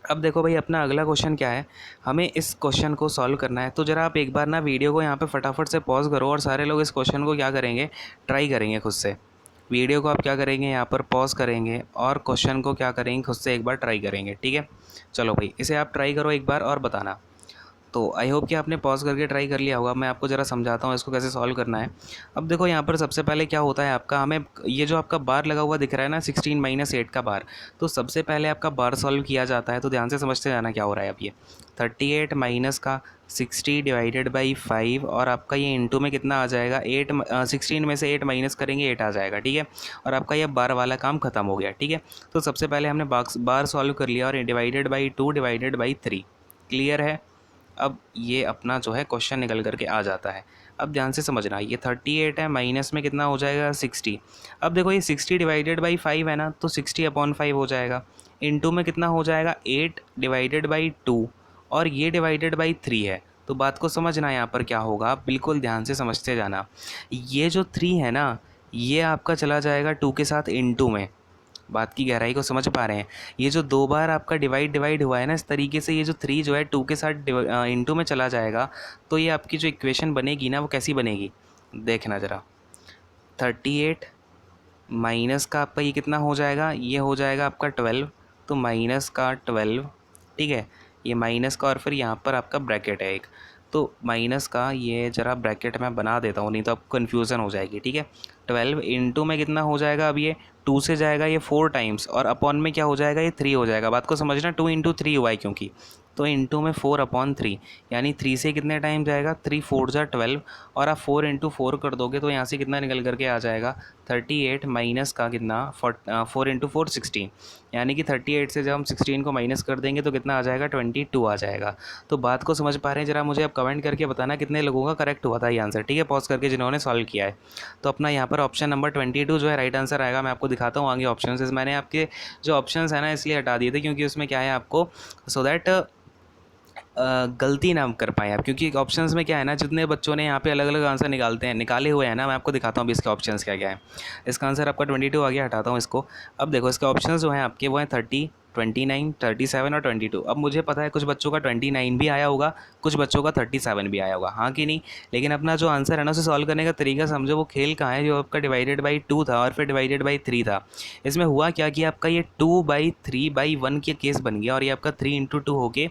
S1: अब देखो भाई, अपना अगला क्वेश्चन क्या है, हमें इस क्वेश्चन को सॉल्व करना है। तो ज़रा आप एक बार ना वीडियो को यहाँ पे फटाफट से पॉज करो और सारे लोग इस क्वेश्चन को क्या करेंगे, ट्राई करेंगे खुद से। वीडियो को आप क्या करेंगे, यहाँ पर पॉज करेंगे और क्वेश्चन को क्या करेंगे, खुद से एक बार ट्राई करेंगे। ठीक है, चलो भाई, इसे आप ट्राई करो एक बार और बताना। तो आई होप कि आपने पॉज करके ट्राई कर लिया होगा। मैं आपको ज़रा समझाता हूँ इसको कैसे सॉल्व करना है। अब देखो, यहाँ पर सबसे पहले क्या होता है आपका, हमें ये जो आपका बार लगा हुआ दिख रहा है ना, 16 - 8 का बार, तो सबसे पहले आपका बार सॉल्व किया जाता है। तो ध्यान से समझते जाना क्या हो रहा है। अब ये 38 माइनस का 60 डिवाइडेड बाई 5, और आपका ये इंटू में कितना आ जाएगा, 16 में से 8 माइनस करेंगे 8 आ जाएगा। ठीक है, और आपका ये बार वाला काम खत्म हो गया। ठीक है, तो सबसे पहले हमने बार सॉल्व कर लिया और divided by 2 divided by 3। Clear है। अब ये अपना जो है क्वेश्चन निकल करके आ जाता है। अब ध्यान से समझना, ये 38 है, माइनस में कितना हो जाएगा 60। अब देखो, ये 60 डिवाइडेड बाई 5 है ना, तो 60/5 हो जाएगा। इनटू में कितना हो जाएगा 8 डिवाइडेड बाई 2, और ये डिवाइडेड बाई 3 है। तो बात को समझना, यहाँ पर क्या होगा, बिल्कुल ध्यान से समझते जाना। ये जो 3 है ना, ये आपका चला जाएगा 2 के साथ इनटू में। बात की गहराई को समझ पा रहे हैं। ये जो 2 बार आपका डिवाइड हुआ है ना, इस तरीके से ये जो 3 जो है 2 के साथ इंटू में चला जाएगा। तो ये आपकी जो इक्वेशन बनेगी ना, वो कैसी बनेगी, देखना ज़रा। 38 माइनस का आपका ये कितना हो जाएगा, ये हो जाएगा आपका 12, तो माइनस का 12। ठीक है, ये माइनस का, और फिर यहाँ पर आपका ब्रैकेट है एक, तो माइनस का ये ज़रा ब्रैकेट मैं बना देता हूँ, नहीं तो आपको कन्फ्यूज़न हो जाएगी। ठीक है, 12 इंटू में कितना हो जाएगा, अब ये 2 से जाएगा ये 4 टाइम्स, और अपॉन में क्या हो जाएगा, ये 3 हो जाएगा। बात को समझना, 2 इंटू 3 हुआ है क्योंकि, तो इंटू में 4/3, यानी 3 से कितने टाइम जाएगा, 3 4 जा 12, और आप 4 इंटू 4 कर दोगे तो यहाँ से कितना निकल करके आ जाएगा 38 माइनस का कितना 4 इंटू 4 16, यानी कि 38 से जब हम 16 को माइनस कर देंगे तो कितना आ जाएगा 22 आ जाएगा। तो बात को समझ पा रहे हैं, ज़रा मुझे आप कमेंट करके बताना कितने लोगों का करेक्ट हुआ था ये आंसर। ठीक है, पॉज करके जिन्होंने सॉल्व किया है। तो अपना यहाँ पर ऑप्शन नंबर 22 जो है राइट आंसर आएगा। मैं आपको दिखाता हूँ आगे ऑप्शन। मैंने आपके जो ऑप्शन है ना इसलिए हटा दिए थे क्योंकि उसमें क्या है आपको, सो दैट गलती ना कर पाएँ आप, क्योंकि ऑप्शंस में क्या है ना, जितने बच्चों ने यहाँ पे अलग अलग आंसर निकाले हुए हैं ना, मैं आपको दिखाता हूँ अभी इसके ऑप्शंस क्या क्या है। इसका आंसर आपका 22 आ गया, हटाता हूँ इसको। अब देखो, इसके ऑप्शंस जो हैं आपके वो हैं 30, 29, 37 और 22। अब मुझे पता है कुछ बच्चों का 29 भी आया होगा, कुछ बच्चों का 37 भी आया होगा, हाँ कि नहीं। लेकिन अपना जो आंसर है ना, उसे सॉल्व करने का तरीका समझो। वो खेल कहाँ है, जो आपका डिवाइडेड बाई 2 था और फिर डिवाइडेड बाई 3 था। इसमें हुआ क्या कि आपका ये 2/3/1 के केस बन गया, और ये आपका 3 इंटू 2 हो के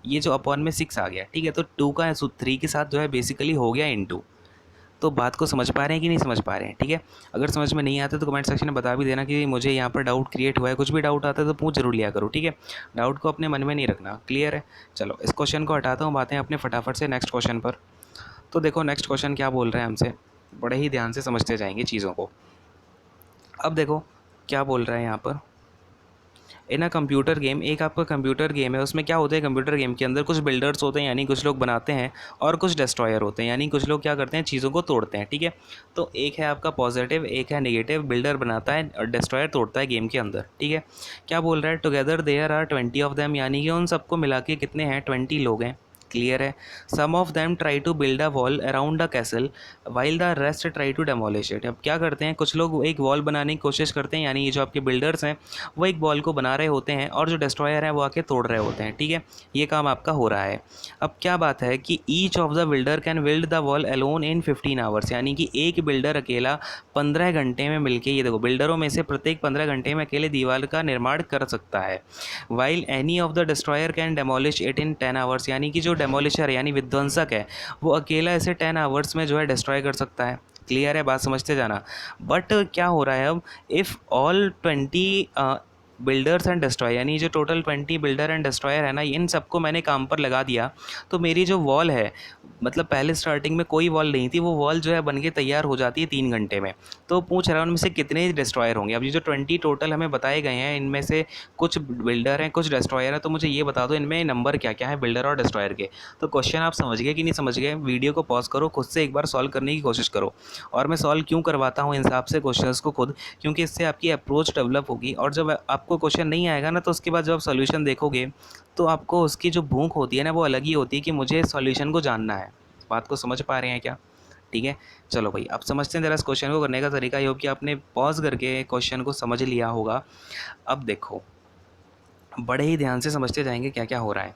S1: ये जो अपॉन में 6 आ गया। ठीक है, तो 2 का 3 के साथ जो है बेसिकली हो गया इंटू। तो बात को समझ पा रहे हैं कि नहीं समझ पा रहे हैं। ठीक है, अगर समझ में नहीं आता तो कमेंट सेक्शन में बता भी देना कि मुझे यहाँ पर डाउट क्रिएट हुआ है। कुछ भी डाउट आता है तो पूछ जरूर लिया करो। ठीक है, डाउट को अपने मन में नहीं रखना। क्लियर है। चलो, इस क्वेश्चन को हटाता हूँ, बातें अपने फटाफट से नेक्स्ट क्वेश्चन पर। तो देखो, नेक्स्ट क्वेश्चन क्या बोल रहे हैं हमसे, बड़े ही ध्यान से समझते जाएंगे चीज़ों को। अब देखो क्या बोल रहा है यहाँ पर, इन अ कंप्यूटर गेम, एक आपका कंप्यूटर गेम है, उसमें क्या होता है, कंप्यूटर गेम के अंदर कुछ बिल्डर्स होते हैं, यानी कुछ लोग बनाते हैं, और कुछ डिस्ट्रॉयर होते हैं, यानी कुछ लोग क्या करते हैं, चीज़ों को तोड़ते हैं। ठीक है, तो एक है आपका पॉजिटिव, एक है नेगेटिव। बिल्डर बनाता है और डिस्ट्रॉयर तोड़ता है गेम के अंदर। ठीक है, क्या बोल रहा है, together there are 20 of them, यानी कि उन सबको मिला के कितने हैं, 20 लोग हैं। क्लियर है। Some of them try to build a wall around a castle while the rest try to demolish it. अब क्या करते हैं, कुछ लोग एक वॉल बनाने की कोशिश करते हैं, यानी ये जो आपके बिल्डर्स हैं वो एक वॉल को बना रहे होते हैं, और जो डिस्ट्रॉयर है वो आके तोड़ रहे होते हैं। ठीक है, ये काम आपका हो रहा है। अब क्या बात है कि each of the builder can build the wall alone in 15 hours, यानी कि एक बिल्डर अकेला 15 घंटे में मिलके, ये देखो बिल्डरों में से प्रत्येक 15 घंटे में अकेले दीवार का निर्माण कर सकता है। While any of the destroyer can demolish it in 10 hours, यानी कि जो डेमोलिशर यानी विध्वंसक है वो अकेला इसे 10 आवर्स में जो है डिस्ट्रॉय कर सकता है। क्लियर है, बात समझते जाना। बट क्या हो रहा है अब, if all 20 builders and destroyer, यानी जो टोटल 20 बिल्डर एंड डिस्ट्रॉयर है ना, इन सबको मैंने काम पर लगा दिया, तो मेरी जो वॉल है, मतलब पहले स्टार्टिंग में कोई वॉल नहीं थी, वो वॉल जो है बन के तैयार हो जाती है 3 घंटे में। तो पूछ रहा हूँ उनमें से कितने डिस्ट्रॉयर होंगे। अब ये जो 20 टोटल हमें बताए गए हैं, इनमें से कुछ बिल्डर हैं, कुछ डिस्ट्रॉयर हैं, तो मुझे ये बता दो इनमें नंबर क्या क्या है बिल्डर और डिस्ट्रॉयर के। तो क्वेश्चन आप समझ गए कि नहीं समझ गए? वीडियो को पॉज करो, खुद से एक बार सॉल्व करने की कोशिश करो। और मैं सॉल्व क्यों करवाता हूँ इन हिसाब से क्वेश्चंस को खुद, क्योंकि इससे आपकी अप्रोच डेवलप होगी, और जब आपको क्वेश्चन नहीं आएगा ना, तो उसके बाद जब आप सॉल्यूशन देखोगे, तो आपको उसकी जो भूख होती है ना, वो अलग ही होती है कि मुझे सॉल्यूशन को जानना है। बात को समझ पा रहे हैं क्या? ठीक है, चलो भाई अब समझते हैं ज़रा इस क्वेश्चन को करने का तरीका। ये हो कि आपने पॉज करके क्वेश्चन को समझ लिया होगा। अब देखो, बड़े ही ध्यान से समझते जाएंगे क्या क्या हो रहा है।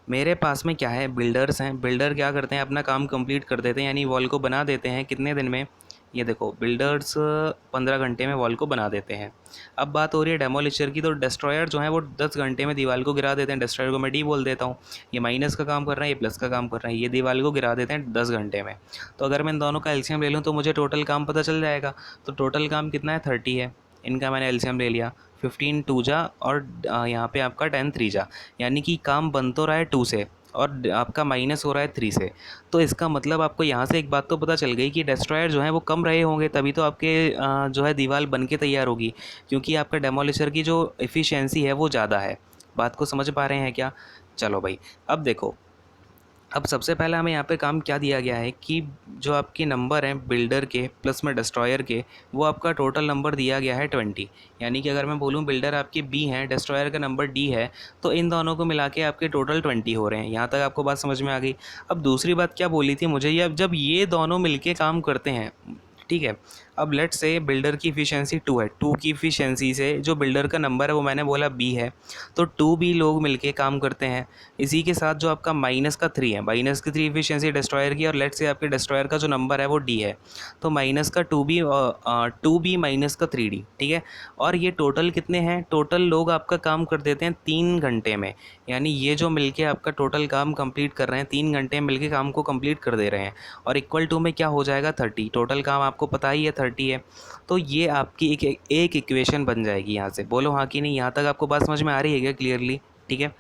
S1: मेरे पास में क्या है, बिल्डर्स हैं। बिल्डर क्या करते हैं, अपना काम कंप्लीट कर देते हैं, यानी वॉल को बना देते हैं कितने दिन में? ये देखो, बिल्डर्स 15 घंटे में वॉल को बना देते हैं। अब बात हो रही है डेमोलिशर की, तो डिस्ट्रॉयर जो है वो 10 घंटे में दीवार को गिरा देते हैं। डिस्ट्रॉयर को मैं डी बोल देता हूँ, ये माइनस का काम कर रहा है, ये प्लस का काम कर रहा है, ये दीवार को गिरा देते हैं 10 घंटे में। तो अगर मैं इन दोनों का एलसीएम ले लूँ तो मुझे टोटल काम पता चल जाएगा। तो टोटल काम कितना है, 30 है। इनका मैंने एलसीएम ले लिया, 15 2 जा और यहाँ पे आपका 10 3 जा, यानी कि काम बन तो रहा है 2 से और आपका माइनस हो रहा है 3 से। तो इसका मतलब आपको यहाँ से एक बात तो पता चल गई कि डिस्ट्रॉयर जो है वो कम रहे होंगे, तभी तो आपके जो है दीवार बन के तैयार होगी, क्योंकि आपका डेमोलिशर की जो एफिशिएंसी है वो ज़्यादा है। बात को समझ पा रहे हैं क्या? चलो भाई, अब देखो, अब सबसे पहले हमें यहाँ पे काम क्या दिया गया है कि जो आपके नंबर हैं बिल्डर के प्लस में डिस्ट्रॉयर के, वो आपका टोटल नंबर दिया गया है 20। यानी कि अगर मैं बोलूँ बिल्डर आपके बी हैं, डिस्ट्रॉयर का नंबर डी है, तो इन दोनों को मिला के आपके टोटल 20 हो रहे हैं। यहाँ तक आपको बात समझ में आ गई? अब दूसरी बात क्या बोली थी मुझे, ये अब जब ये दोनों मिलके काम करते हैं, ठीक है, अब लेट से बिल्डर की इफ़िशियंसी 2 है, 2 की इफ़िशियंसी से जो बिल्डर का नंबर है वो मैंने बोला बी है, तो 2 बी लोग मिलके काम करते हैं। इसी के साथ जो आपका माइनस का 3 है, माइनस की 3 इफ़िशियंसी डिस्ट्रॉयर की, और लेट से आपके डिस्ट्रॉयर का जो नंबर है वो डी है, तो माइनस का 2 बी माइनस का 3 डी, ठीक है। और ये टोटल कितने हैं, टोटल लोग आपका काम कर देते हैं 3 घंटे में, यानी ये जो मिलके आपका टोटल काम कंप्लीट कर रहे हैं 3 घंटे में मिलके काम को कंप्लीट कर दे रहे हैं, और इक्वल टू में क्या हो जाएगा 30। टोटल काम आपको पता ही है 30 है, तो ये आपकी एक इक्वेशन बन जाएगी। यहाँ से बोलो हाँ कि नहीं? यहाँ तक आपको बात समझ में आ रही है क्या क्लियरली? ठीक है,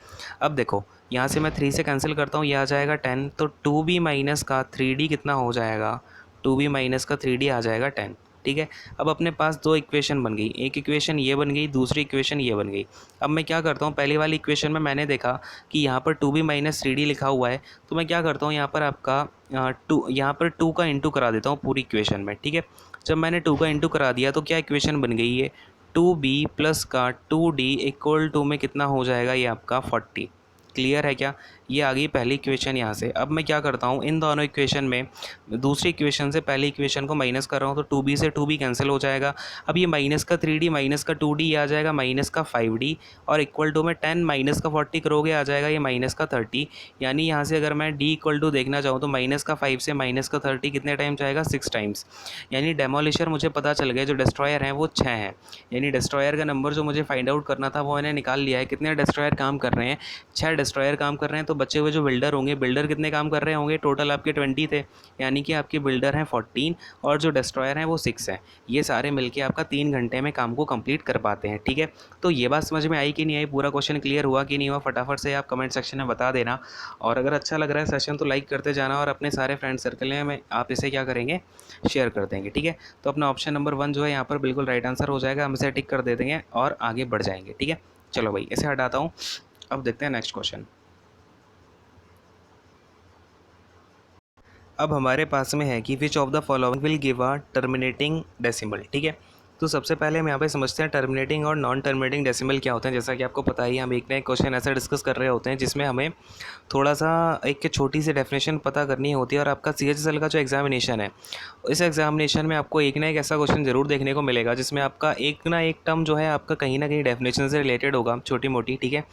S1: अब देखो, यहाँ से मैं 3 से कैंसिल करता हूँ, ये आ जाएगा 10, तो 2b माइनस का 3d कितना हो जाएगा, 2b माइनस का 3d आ जाएगा 10। ठीक है, अब अपने पास दो इक्वेशन बन गई, एक इक्वेशन ये बन गई, दूसरी इक्वेशन ये बन गई। अब मैं क्या करता हूँ, पहली वाली इक्वेशन में मैंने देखा कि यहाँ पर 2b माइनस 3d लिखा हुआ है, तो मैं क्या करता हूँ, यहाँ पर आपका यहाँ पर 2 का इंटू करा देता हूँ पूरी इक्वेशन में। ठीक है, जब मैंने 2 का इंटू करा दिया तो क्या इक्वेशन बन गई है, 2b प्लस का 2d इक्वल टू में कितना हो जाएगा, ये आपका 40। क्लियर है क्या? ये आ गई पहली इक्वेशन यहाँ से। अब मैं क्या करता हूँ, इन दोनों इक्वेशन में दूसरी इक्वेशन से पहली इक्वेशन को माइनस कर रहा हूँ, तो 2b से 2b कैंसिल हो जाएगा। अब ये माइनस का 3d माइनस का 2d आ जाएगा माइनस का 5d, और इक्वल टू में 10 माइनस का 40 करोगे आ जाएगा ये माइनस का 30। यानी यहाँ से अगर मैं d इक्वल टू देखना चाहूँ तो माइनस का 5 से माइनस का 30 कितने टाइम जाएगा, 6 टाइम्स। यानी डेमोलिशर मुझे पता चल गया, जो डिस्ट्रॉयर हैं वो 6 हैं, यानी डिस्ट्रॉयर का नंबर जो मुझे फाइंड आउट करना था वो मैंने निकाल लिया है। कितने डिस्ट्रॉयर काम कर रहे हैं, 6 डिस्ट्रॉयर काम कर रहे हैं। तो बचे हुए जो बिल्डर होंगे, बिल्डर कितने काम कर रहे होंगे, टोटल आपके 20 थे, यानी कि आपके बिल्डर हैं 14 और जो डिस्ट्रॉयर हैं वो 6 हैं। ये सारे मिलके आपका 3 घंटे में काम को कंप्लीट कर पाते हैं। ठीक है, तो ये बात समझ में आई कि नहीं आई, पूरा क्वेश्चन क्लियर हुआ कि नहीं हुआ, फटाफट से आप कमेंट सेक्शन में बता देना। और अगर अच्छा लग रहा है सेशन तो लाइक करते जाना, और अपने सारे फ्रेंड सर्कल में आप इसे क्या करेंगे, शेयर कर देंगे। ठीक है, तो अपना ऑप्शन नंबर 1 जो है यहाँ पर बिल्कुल राइट आंसर हो जाएगा, हम इसे टिक कर दे देंगे और आगे बढ़ जाएंगे। ठीक है, चलो भाई इसे हटाता हूँ, अब देखते हैं नेक्स्ट क्वेश्चन। अब हमारे पास में है कि which of the following will give a terminating decimal. ठीक है, तो सबसे पहले हम यहाँ पे समझते हैं टर्मिनेटिंग और नॉन टर्मिनेटिंग डेसिमल क्या होते हैं। जैसा कि आपको पता ही है, हम एक ना एक क्वेश्चन ऐसा डिस्कस कर रहे होते हैं जिसमें हमें थोड़ा सा एक छोटी सी डेफिनेशन पता करनी होती है। और आपका CHSL का जो एग्जामिनेशन है, इस एग्जामिनेशन में आपको एक ना एक ऐसा क्वेश्चन ज़रूर देखने को मिलेगा जिसमें आपका एक ना एक टर्म जो है आपका कहीं ना कहीं डेफिनेशन से रिलेटेड होगा, छोटी मोटी। ठीक है,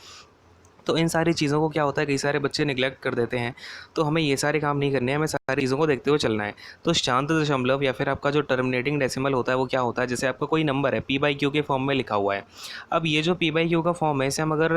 S1: तो इन सारी चीज़ों को क्या होता है, कई सारे बच्चे निगलेक्ट कर देते हैं। तो हमें ये सारे काम नहीं करने हैं, हमें सारी चीज़ों को देखते हुए चलना है। तो शांत दशमलव या फिर आपका जो टर्मिनेटिंग डेसिमल होता है वो क्या होता है, जैसे आपका कोई नंबर है पी बाई क्यू के फॉर्म में लिखा हुआ है। अब ये जो पी बाई क्यू का फॉर्म है, इसे हम अगर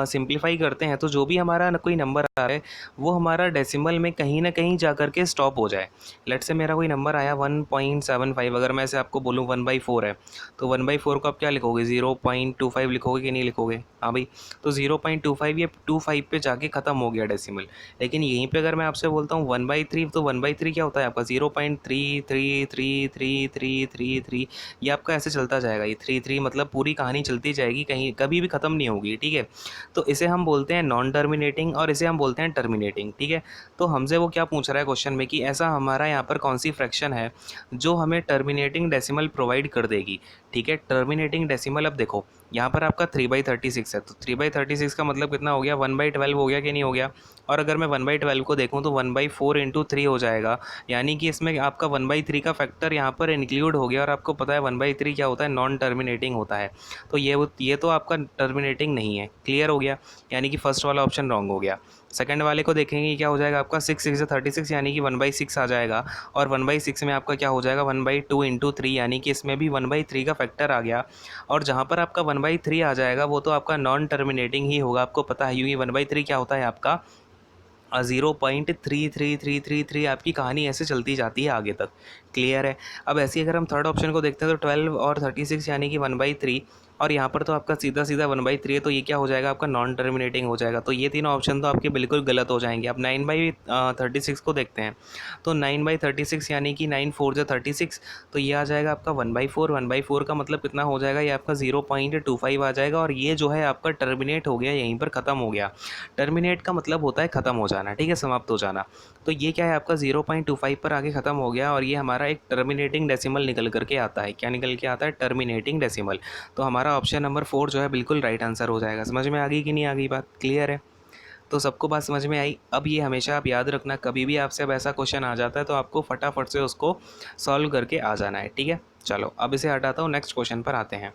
S1: सिंप्लीफाई करते हैं तो जो भी हमारा कोई नंबर आ रहा है वो हमारा डेसिमल में कहीं ना कहीं जा करके स्टॉप हो जाए। लेट से मेरा कोई नंबर आया 1.75, अगर मैं इसे आपको बोलूँ 1/4 है, तो 1/4 को आप क्या लिखोगे, 0.25 लिखोगे कि नहीं लिखोगे? हाँ भाई। तो 0.25 ये 25 पे जाके ख़त्म हो गया डेसिमल। लेकिन यहीं पे अगर मैं आपसे बोलता हूँ 1/3, तो 1/3 क्या होता है आपका 0.33333333, ये आपका ऐसे चलता जाएगा। ये 33 मतलब पूरी कहानी चलती जाएगी, कहीं कभी भी ख़त्म नहीं होगी, ठीक है। तो इसे हम बोलते हैं नॉन टर्मिनेटिंग और इसे हम बोलते हैं टर्मिनेटिंग, ठीक है। तो हमसे वो क्या पूछ रहा है क्वेश्चन में कि ऐसा हमारा यहाँ पर कौन सी फ्रैक्शन है जो हमें टर्मिनेटिंग डेसिमल प्रोवाइड कर देगी, ठीक है। टर्मिनेटिंग डेसिमल, अब देखो यहाँ पर आपका 3/36 है, तो 3/36 का मतलब कितना हो गया, 1/12 हो गया कि नहीं हो गया। और अगर मैं 1/12 को देखूँ तो 1/4 इंटू 3 हो जाएगा, यानी कि इसमें आपका 1/3 का फैक्टर यहाँ पर इंक्लूड हो गया। और आपको पता है 1/3 क्या होता है, नॉन टर्मिनेटिंग होता है। तो ये तो आपका टर्मिनेटिंग नहीं है, क्लियर हो गया। यानी कि फर्स्ट वाला ऑप्शन रॉन्ग हो गया। सेकंड वाले को देखेंगे क्या हो जाएगा आपका 6×6 = 36, यानी कि 1/6 आ जाएगा। और 1/6 में आपका क्या हो जाएगा 1/2 इंटू 3, यानी कि इसमें भी 1/3 का फैक्टर आ गया। और जहाँ पर आपका 1/3 आ जाएगा वो तो आपका नॉन टर्मिनेटिंग ही होगा, आपको पता है, क्योंकि 1/3 क्या होता है आपका 0.33333, आपकी कहानी ऐसे चलती जाती है आगे तक, क्लियर है। अब ऐसे ही अगर हम थर्ड ऑप्शन को देखते हैं तो 12 और 36 यानी कि 1/3, और यहाँ पर तो आपका सीधा सीधा 1/3 है, तो ये क्या हो जाएगा आपका नॉन टर्मिनेटिंग हो जाएगा। तो ये तीनों ऑप्शन तो आपके बिल्कुल गलत हो जाएंगे। अब 9/36 को देखते हैं, तो 9/36 यानी कि 9×4 = 36, तो ये आ जाएगा आपका 1/4। 1/4 का मतलब कितना हो जाएगा, ये आपका 0.25 आ जाएगा। और ये जो है आपका टर्मिनेट हो गया, यहीं पर ख़त्म हो गया। टर्मिनेट का मतलब होता है ख़त्म हो जाना, ठीक है, समाप्त हो जाना। तो ये क्या है आपका 0.25 पर आगे ख़त्म हो गया, और ये हमारा एक टर्मिनेटिंग डेसिमल निकल करके आता है। क्या निकल के आता है, टर्मिनेटिंग डेसिमल। तो हमारा ऑप्शन नंबर 4 जो है बिल्कुल राइट आंसर हो जाएगा। समझ में आ गई कि नहीं आ गई बात, क्लियर है? तो सबको बात समझ में आई। अब ये हमेशा आप याद रखना, कभी भी आपसे अब ऐसा क्वेश्चन आ जाता है तो आपको फटाफट से उसको सॉल्व करके आ जाना है, ठीक है। चलो अब इसे हटाता हूँ, नेक्स्ट क्वेश्चन पर आते हैं।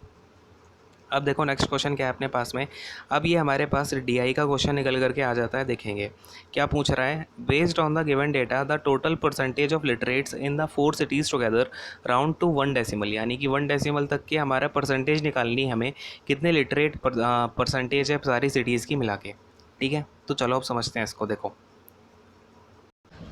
S1: अब देखो नेक्स्ट क्वेश्चन क्या है अपने पास में। अब ये हमारे पास डीआई का क्वेश्चन निकल करके आ जाता है, देखेंगे क्या पूछ रहा है। Based on the given data the total percentage of literates in the 4 cities together round to 1 decimal, यानी कि 1 डेसिमल तक के हमारा परसेंटेज निकालनी है हमें, कितने लिटरेट परसेंटेज है सारी सिटीज़ की मिला के, ठीक है। तो चलो अब समझते हैं इसको। देखो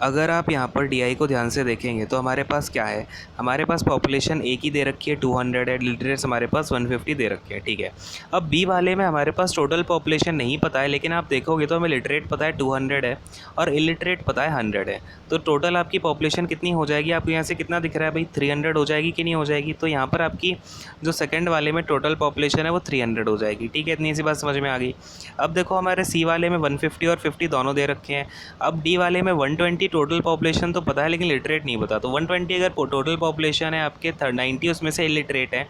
S1: अगर आप यहाँ पर डीआई को ध्यान से देखेंगे तो हमारे पास क्या है, हमारे पास पॉपुलेशन ए की दे रखी है 200 है, लिटरेट्स हमारे पास 150 दे रखे हैं, ठीक है। अब बी वाले में हमारे पास टोटल पॉपुलेशन नहीं पता है, लेकिन आप देखोगे तो हमें लिटरेट पता है 200 है और इलिटरेट पता है 100 है। तो टोटल आपकी पॉपुलेशन कितनी हो जाएगी, आपको यहाँ से कितना दिख रहा है भाई, 300 हो जाएगी कि नहीं हो जाएगी। तो यहाँ पर आपकी जो सेकेंड वाले में टोटल पॉपुलेशन है वो 300 हो जाएगी, ठीक है। इतनी सी बात समझ में आ गई। अब देखो हमारे सी वाले में 150 और 50 दोनों दे रखे हैं। अब डी वाले में 120 टोटल पॉपुलेशन तो पता है, लेकिन लिटरेट नहीं पता। तो 120 अगर टोटल पॉपुलेशन है आपके 90 उसमें से इलिटरेट है,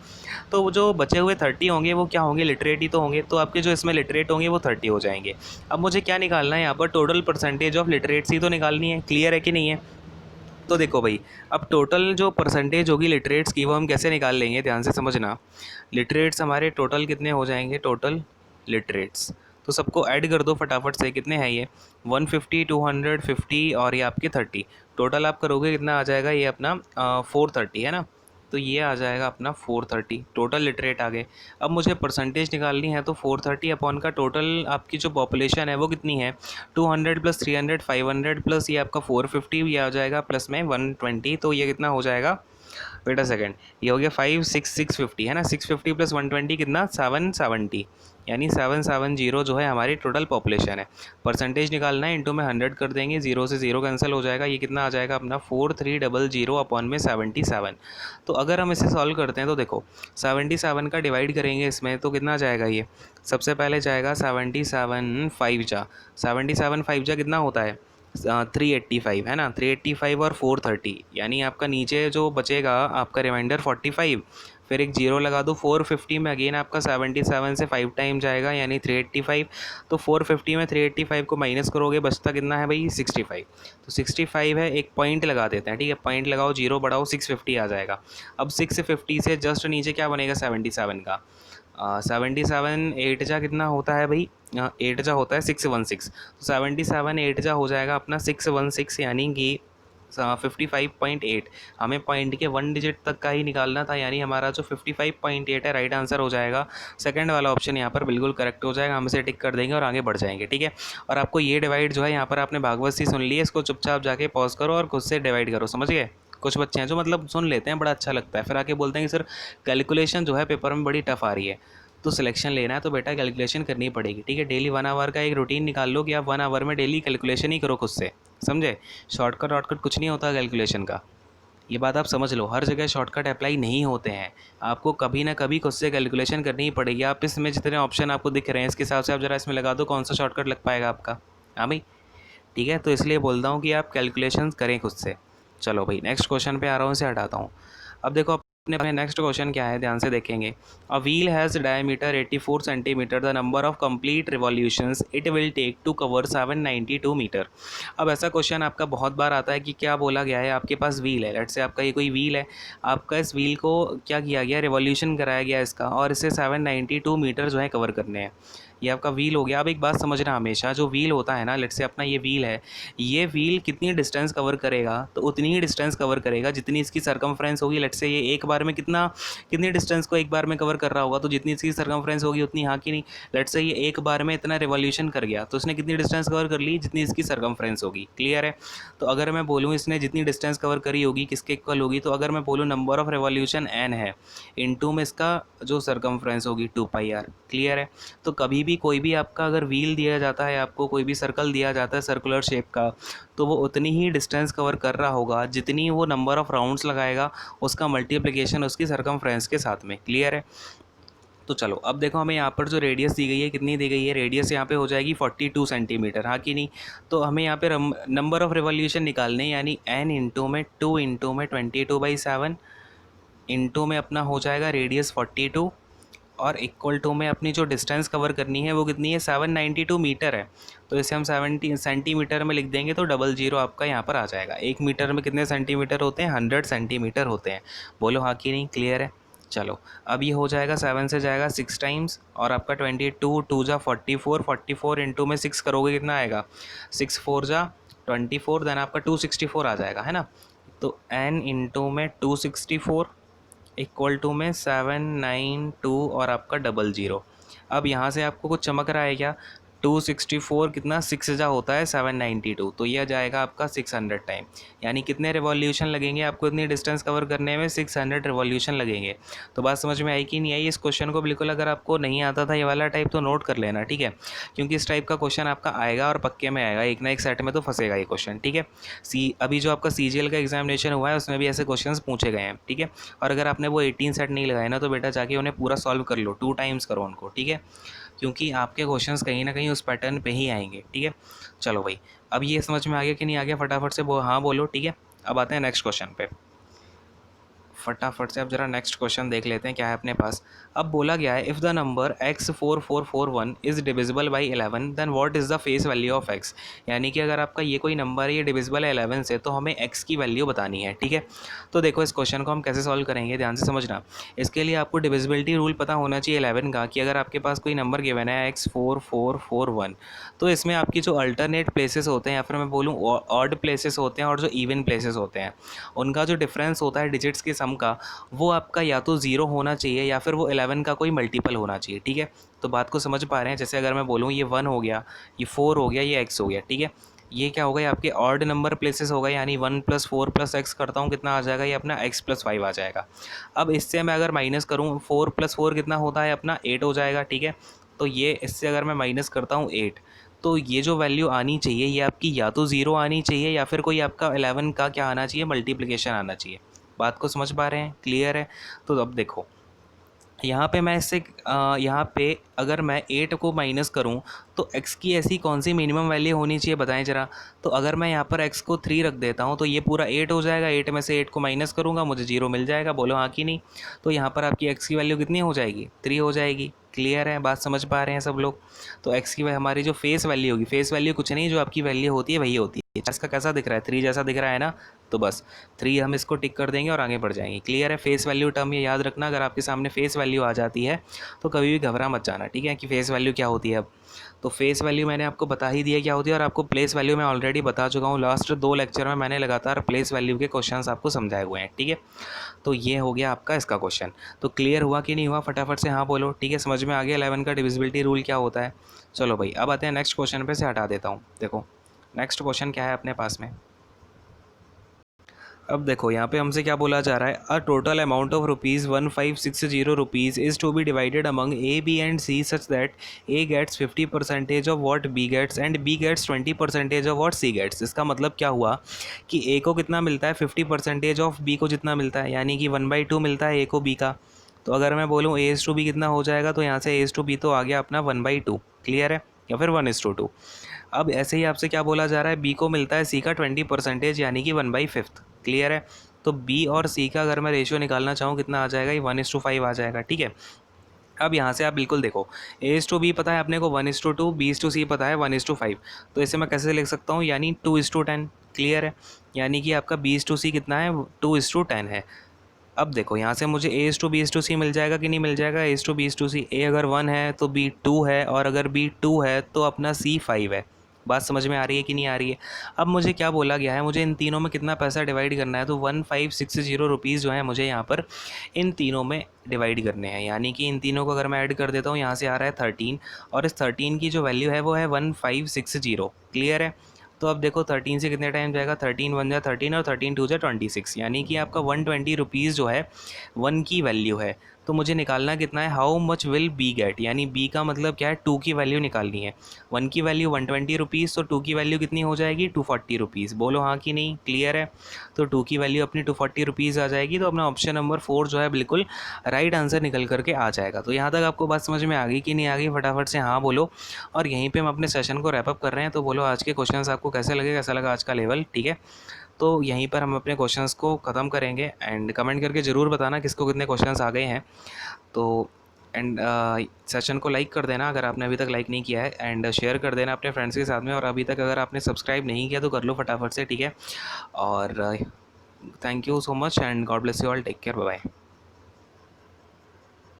S1: तो वो जो बचे हुए 30 होंगे वो क्या होंगे, लिटरेट ही तो होंगे। तो आपके जो इसमें लिटरेट होंगे वो 30 हो जाएंगे। अब मुझे क्या निकालना है यहाँ पर, टोटल परसेंटेज ऑफ लिटरेट्स ही तो निकालनी है, क्लियर है कि नहीं है। तो देखो भाई, अब टोटल जो परसेंटेज होगी लिटरेट्स की वो हम कैसे निकाल लेंगे, ध्यान से समझना। लिटरेट्स हमारे टोटल कितने हो जाएंगे, टोटल लिटरेट्स, तो सबको ऐड कर दो फटाफट से, कितने हैं ये 150 250 और ये आपके 30, टोटल आप करोगे कितना आ जाएगा, ये अपना 430 है ना। तो ये आ जाएगा अपना 430, टोटल लिटरेट आ गए। अब मुझे परसेंटेज निकालनी है, तो 430 अपॉन का टोटल आपकी जो पॉपुलेशन है वो कितनी है, 200 + 300 500 प्लस ये आपका 450, ये आ जाएगा प्लस में 120, तो ये कितना हो जाएगा, वेट अ सेकेंड, ये हो गया 650 है ना। 650 + 120 कितना, 770, यानी 770 जो है हमारी टोटल पॉपुलेशन है। परसेंटेज निकालना है, इंटू में 100 कर देंगे, 0 से 0 कैंसिल हो जाएगा, ये कितना आ जाएगा अपना 4300 अपॉन में 77। तो अगर हम इसे सॉल्व करते हैं तो देखो 77 का डिवाइड करेंगे इसमें तो कितना जाएगा, ये सबसे पहले जाएगा 77 5 जा, 77 5 जा कितना होता है 385 है ना। 385 और 430, यानी आपका नीचे जो बचेगा आपका रिमाइंडर 45, फिर एक जीरो लगा दो। 450 में अगेन आपका 77 से 5 टाइम जाएगा, यानी 385। तो 450 में 385 को माइनस करोगे, बचता कितना है भाई 65। तो 65 है, एक पॉइंट लगा देते हैं, ठीक है, पॉइंट लगाओ, जीरो बढ़ाओ, 650 आ जाएगा। अब 650 से जस्ट नीचे क्या बनेगा 77 का, 77 8 जा कितना होता है भाई, 8 जा होता है 616, तो 77 8 जा हो जाएगा अपना 616, यानी कि 55.8। हमें पॉइंट के 1 डिजिट तक का ही निकालना था, यानी हमारा जो 55.8 है राइट आंसर हो जाएगा। सेकंड वाला ऑप्शन यहाँ पर बिल्कुल करेक्ट हो जाएगा, हम इसे टिक कर देंगे और आगे बढ़ जाएंगे, ठीक है। और आपको ये डिवाइड जो है यहाँ पर आपने भागवत सी सुन ली है, इसको चुपचाप जाके पॉज करो और खुद से डिवाइड करो, समझ गए। कुछ बच्चे हैं जो मतलब सुन लेते हैं, बड़ा अच्छा लगता है, फिर आके बोलते हैं कि सर कैलकुलेशन जो है पेपर में बड़ी टफ आ रही है। तो सिलेक्शन लेना है तो बेटा कैलकुलेशन करनी पड़ेगी, ठीक है। डेली 1 आवर का एक रूटीन निकाल लो कि आप 1 आवर में डेली कैलकुलेशन ही करो खुद से, समझे। शॉर्टकट वॉर्टकट कुछ नहीं होता कैलकुलेशन का, ये बात आप समझ लो। हर जगह शॉर्टकट अप्लाई नहीं होते हैं, आपको कभी ना कभी खुद से कैलकुलेशन करनी ही पड़ेगी। आप इसमें जितने ऑप्शन आपको दिख रहे हैं इसके हिसाब से आप जरा इसमें लगा दो कौन सा शॉर्टकट लग पाएगा आपका। हाँ भाई, ठीक है, तो इसलिए बोलता हूँ कि आप कैलकुलेशन करें खुद से। चलो भाई नेक्स्ट क्वेश्चन पे आ रहा हूँ, इसे हटाता हूँ। अब देखो अपने नेक्स्ट क्वेश्चन क्या है, ध्यान से देखेंगे। A wheel has diameter 84 centimetre, the number of complete revolutions it will take to cover 792 metre. अब ऐसा क्वेश्चन आपका बहुत बार आता है कि क्या बोला गया है, आपके पास व्हील है, लेट से आपका ये कोई व्हील है, आपका इस व्हील को क्या किया गया, रिवॉल्यूशन कराया गया इसका, और इसे 792 मीटर जो है कवर करने हैं। ये आपका व्हील हो गया। अब एक बात समझना, हमेशा जो व्हील होता है ना, लेट से अपना ये व्हील है, ये व्हील कितनी डिस्टेंस कवर करेगा, तो उतनी ही डिस्टेंस कवर करेगा जितनी इसकी सरकमफ्रेंस होगी। लेट से ये एक बार में कितनी डिस्टेंस को एक बार में कवर कर रहा होगा, तो जितनी इसकी सरकमफ्रेंस होगी उतनी, हाँ कि नहीं। लेट से ये एक बार में इतना रिवॉल्यूशन कर गया, तो इसने कितनी डिस्टेंस कवर कर ली, जितनी इसकी सरकमफ्रेंस होगी। क्लियर है। तो अगर मैं बोलूँ इसने जितनी डिस्टेंस कवर करी होगी किसके इक्वल होगी, तो अगर मैं बोलूँ नंबर ऑफ रिवॉल्यूशन n है, इनटू में इसका जो सरकमफ्रेंस होगी 2πr। क्लियर है। तो कभी भी कोई भी आपका अगर व्हील दिया जाता है, आपको कोई भी सर्कल दिया जाता है सर्कुलर शेप का, तो वो उतनी ही डिस्टेंस कवर कर रहा होगा जितनी वो नंबर ऑफ राउंड्स लगाएगा, उसका मल्टीप्लिकेशन उसकी सरकमफ्रेंस के साथ में। क्लियर है। तो चलो अब देखो हमें यहाँ पर जो रेडियस दी गई है कितनी दी गई है, रेडियस यहाँ पे हो जाएगी 42 सेंटीमीटर, हाँ कि नहीं। तो हमें यहाँ पे नंबर ऑफ रिवॉल्यूशन निकालने, यानी n इंटू में 2 इंटू में 22/7 इंटू में अपना हो जाएगा रेडियस 42, और इक्वल टू में अपनी जो डिस्टेंस कवर करनी है वो कितनी है, 792 मीटर है। तो इसे हम 70 सेंटीमीटर में लिख देंगे, तो 00 आपका यहाँ पर आ जाएगा। 1 मीटर में कितने सेंटीमीटर होते हैं, 100 सेंटीमीटर होते हैं। बोलो हाँ कि नहीं। क्लियर है। चलो अब ये हो जाएगा 7 से जाएगा 6 टाइम्स, और आपका 22 2 जा 44, 44 इंटू में 6 करोगे कितना आएगा, 6 4 जा 24, देन आपका 264 आ जाएगा, है ना। तो n इंटू में 264 इक्वल टू में 792 और आपका 00। अब यहाँ से आपको कुछ चमक रहा है क्या, 264 कितना 6 जा होता है 792, तो यह जाएगा आपका 600 टाइम, यानी कितने रिवॉल्यूशन लगेंगे आपको इतनी डिस्टेंस कवर करने में, 600 रिवॉल्यूशन लगेंगे। तो बात समझ में आई कि नहीं आई। इस क्वेश्चन को बिल्कुल अगर आपको नहीं आता था ये वाला टाइप तो नोट कर लेना, ठीक है, क्योंकि इस टाइप का क्वेश्चन आपका आएगा और पक्के में आएगा, एक ना एक सेट में तो फंसेगा ये क्वेश्चन, ठीक है। अभी जो आपका CGL का एग्जामिनेशन हुआ है उसमें भी ऐसे क्वेश्चन पूछे गए हैं, ठीक है। और अगर आपने वो 18 सेट नहीं लगाए ना, तो बेटा जाके उन्हें पूरा सॉल्व कर लो, 2 टाइम्स करो उनको, ठीक है, क्योंकि आपके क्वेश्चंस कहीं ना कहीं उस पैटर्न पे ही आएंगे, ठीक है। चलो भाई अब ये समझ में आ गया कि नहीं आ गया, फटाफट से हाँ बोलो, ठीक है। अब आते हैं नेक्स्ट क्वेश्चन पे, फटाफट से अब जरा नेक्स्ट क्वेश्चन देख लेते हैं क्या है अपने पास। अब बोला गया है if the number x4441 is divisible by 11 then what is the face value of x। यानी कि अगर आपका ये कोई नंबर है ये डिविजिबल है 11 से, तो हमें x की वैल्यू बतानी है, ठीक है। तो देखो इस क्वेश्चन को हम कैसे सॉल्व करेंगे, ध्यान से समझना। इसके लिए आपको डिविजिबिलिटी रूल पता होना चाहिए 11 का, कि अगर आपके पास कोई नंबर गिवन है x4441, तो इसमें आपकी जो अल्टरनेट प्लेसेस होते हैं, या फिर मैं बोलूँ ऑड प्लेसेस होते हैं और जो इवन प्लेसेस होते हैं, उनका जो डिफरेंस होता है डिजिट्स के सम का, वो आपका या तो 0 होना चाहिए या फिर वो 11 का कोई मल्टीपल होना चाहिए, ठीक है। तो बात को समझ पा रहे हैं। जैसे अगर मैं बोलूँ ये 1 हो गया, ये 4 हो गया, ये x हो गया, ठीक है। ये क्या होगा, ये आपके ऑड नंबर प्लेसेस होगा, यानी 1 + 4 + x करता हूँ कितना आ जाएगा, ये अपना x + 5 आ जाएगा। अब इससे मैं अगर माइनस करूँ, 4 + 4 कितना होता है अपना 8 हो जाएगा, ठीक है। तो ये इससे अगर मैं माइनस करता हूँ 8, तो ये जो वैल्यू आनी चाहिए ये आपकी या तो 0 आनी चाहिए या फिर कोई आपका 11 का क्या आना चाहिए, मल्टीप्लिकेशन आना चाहिए। बात को समझ पा रहे हैं, क्लियर है। तो अब देखो यहाँ पे मैं इससे यहाँ पे अगर मैं 8 को माइनस करूँ तो x की ऐसी कौन सी मिनिमम वैल्यू होनी चाहिए बताएं ज़रा। तो अगर मैं यहाँ पर x को 3 रख देता हूँ तो ये पूरा 8 हो जाएगा, 8 में से 8 को माइनस करूँगा मुझे 0 मिल जाएगा, बोलो हाँ कि नहीं। तो यहाँ पर आपकी x की वैल्यू कितनी हो जाएगी, 3 हो जाएगी। क्लियर है, बात समझ पा रहे हैं सब लोग। तो x की हमारी जो फेस वैल्यू होगी, फेस वैल्यू कुछ नहीं, जो आपकी वैल्यू होती है वही होती है। इसका कैसा दिख रहा है, 3 जैसा दिख रहा है ना, तो बस 3 हम इसको टिक कर देंगे और आगे बढ़ जाएंगे। क्लियर है। फेस वैल्यू टर्म ये याद रखना, अगर आपके सामने फेस वैल्यू आ जाती है तो कभी भी घबरा मत जाना, ठीक है, कि फेस वैल्यू क्या होती है। अब तो फेस वैल्यू मैंने आपको बता ही दिया क्या होती है, और आपको प्लेस वैल्यू मैं ऑलरेडी बता चुका हूँ। लास्ट 2 लेक्चर में मैंने लगातार प्लेस वैल्यू के क्वेश्चंस आपको समझाए हुए हैं, ठीक है। तो ये हो गया आपका इसका क्वेश्चन। तो क्लियर हुआ कि नहीं हुआ, फटाफट से हाँ बोलो, ठीक है, समझ में आ गया 11 का डिविजिबिलिटी रूल क्या होता है। चलो भाई, अब आते हैं नेक्स्ट क्वेश्चन पे, से हटा देता हूँ। देखो नेक्स्ट क्वेश्चन क्या है अपने पास में। अब देखो यहाँ पे हमसे क्या बोला जा रहा है, a total amount of ₹1560 rupees is to be divided among A B and C such that A gets 50% of what B gets and B gets 20% of what C gets. इसका मतलब क्या हुआ कि ए को कितना मिलता है, 50% ऑफ बी को जितना मिलता है, यानी कि 1/2 मिलता है ए को बी का। तो अगर मैं बोलूँ A/B कितना हो जाएगा, तो यहाँ से A/B तो आ गया अपना 1/2। क्लियर है, या फिर 1:2। अब ऐसे ही आपसे क्या बोला जा रहा है, बी को मिलता है सी का 20%, यानी कि 1/5। क्लियर है। तो बी और सी का अगर मैं रेशियो निकालना चाहूँ कितना आ जाएगा, ये 1:5 आ जाएगा, ठीक है। अब यहाँ से आप बिल्कुल देखो, A/B पता है अपने को 1:2, B/C पता है 1:5। तो इसे मैं कैसे लिख सकता हूँ, यानी 2:10। क्लियर है, यानी कि आपका B/C कितना है, 2:10 है। अब देखो यहाँ से मुझे A/B/C मिल जाएगा कि नहीं मिल जाएगा, A/B/C, A अगर 1 है तो B 2 है, और अगर B 2 है तो अपना C 5 है। बात समझ में आ रही है कि नहीं आ रही है। अब मुझे क्या बोला गया है, मुझे इन तीनों में कितना पैसा डिवाइड करना है, तो 1560 रुपीज़ जो है मुझे यहाँ पर इन तीनों में डिवाइड करने हैं। यानी कि इन तीनों को अगर मैं ऐड कर देता हूँ, यहाँ से आ रहा है 13, और इस 13 की जो वैल्यू है वो है 1560। क्लियर है। तो अब देखो 13 से कितने टाइम जाएगा, 13 1 जा 13 और 13 2 जा 26, यानी कि आपका 120 रुपीज़ जो है 1 की वैल्यू है। तो मुझे निकालना कितना है, how much will B get, यानी बी का मतलब क्या है, 2 की वैल्यू निकालनी है। 1 की वैल्यू 120 रुपीज़, तो 2 की वैल्यू कितनी हो जाएगी, 240 रुपीज़। बोलो हाँ कि नहीं। क्लियर है। तो 2 की वैल्यू अपनी 240 रुपीज़ आ जाएगी। तो अपना ऑप्शन नंबर 4 जो है बिल्कुल राइट आंसर निकल करके आ जाएगा। तो यहाँ तक आपको बात समझ में आ गई कि नहीं आ गई, फटाफट से हाँ बोलो। और यहीं पे हम अपने सेशन को रैप अप कर रहे हैं। तो बोलो आज के क्वेश्चंस आपको कैसे लगे, कैसा लगा आज का लेवल, ठीक है। तो यहीं पर हम अपने क्वेश्चंस को ख़त्म करेंगे, एंड कमेंट करके ज़रूर बताना किसको कितने क्वेश्चंस आ गए हैं। तो एंड सेशन को लाइक कर देना अगर आपने अभी तक लाइक नहीं किया है, एंड शेयर कर देना अपने फ्रेंड्स के साथ में। और अभी तक अगर आपने सब्सक्राइब नहीं किया तो कर लो फटाफट से, ठीक है। और thank you so much and God bless you all, take care, bye bye.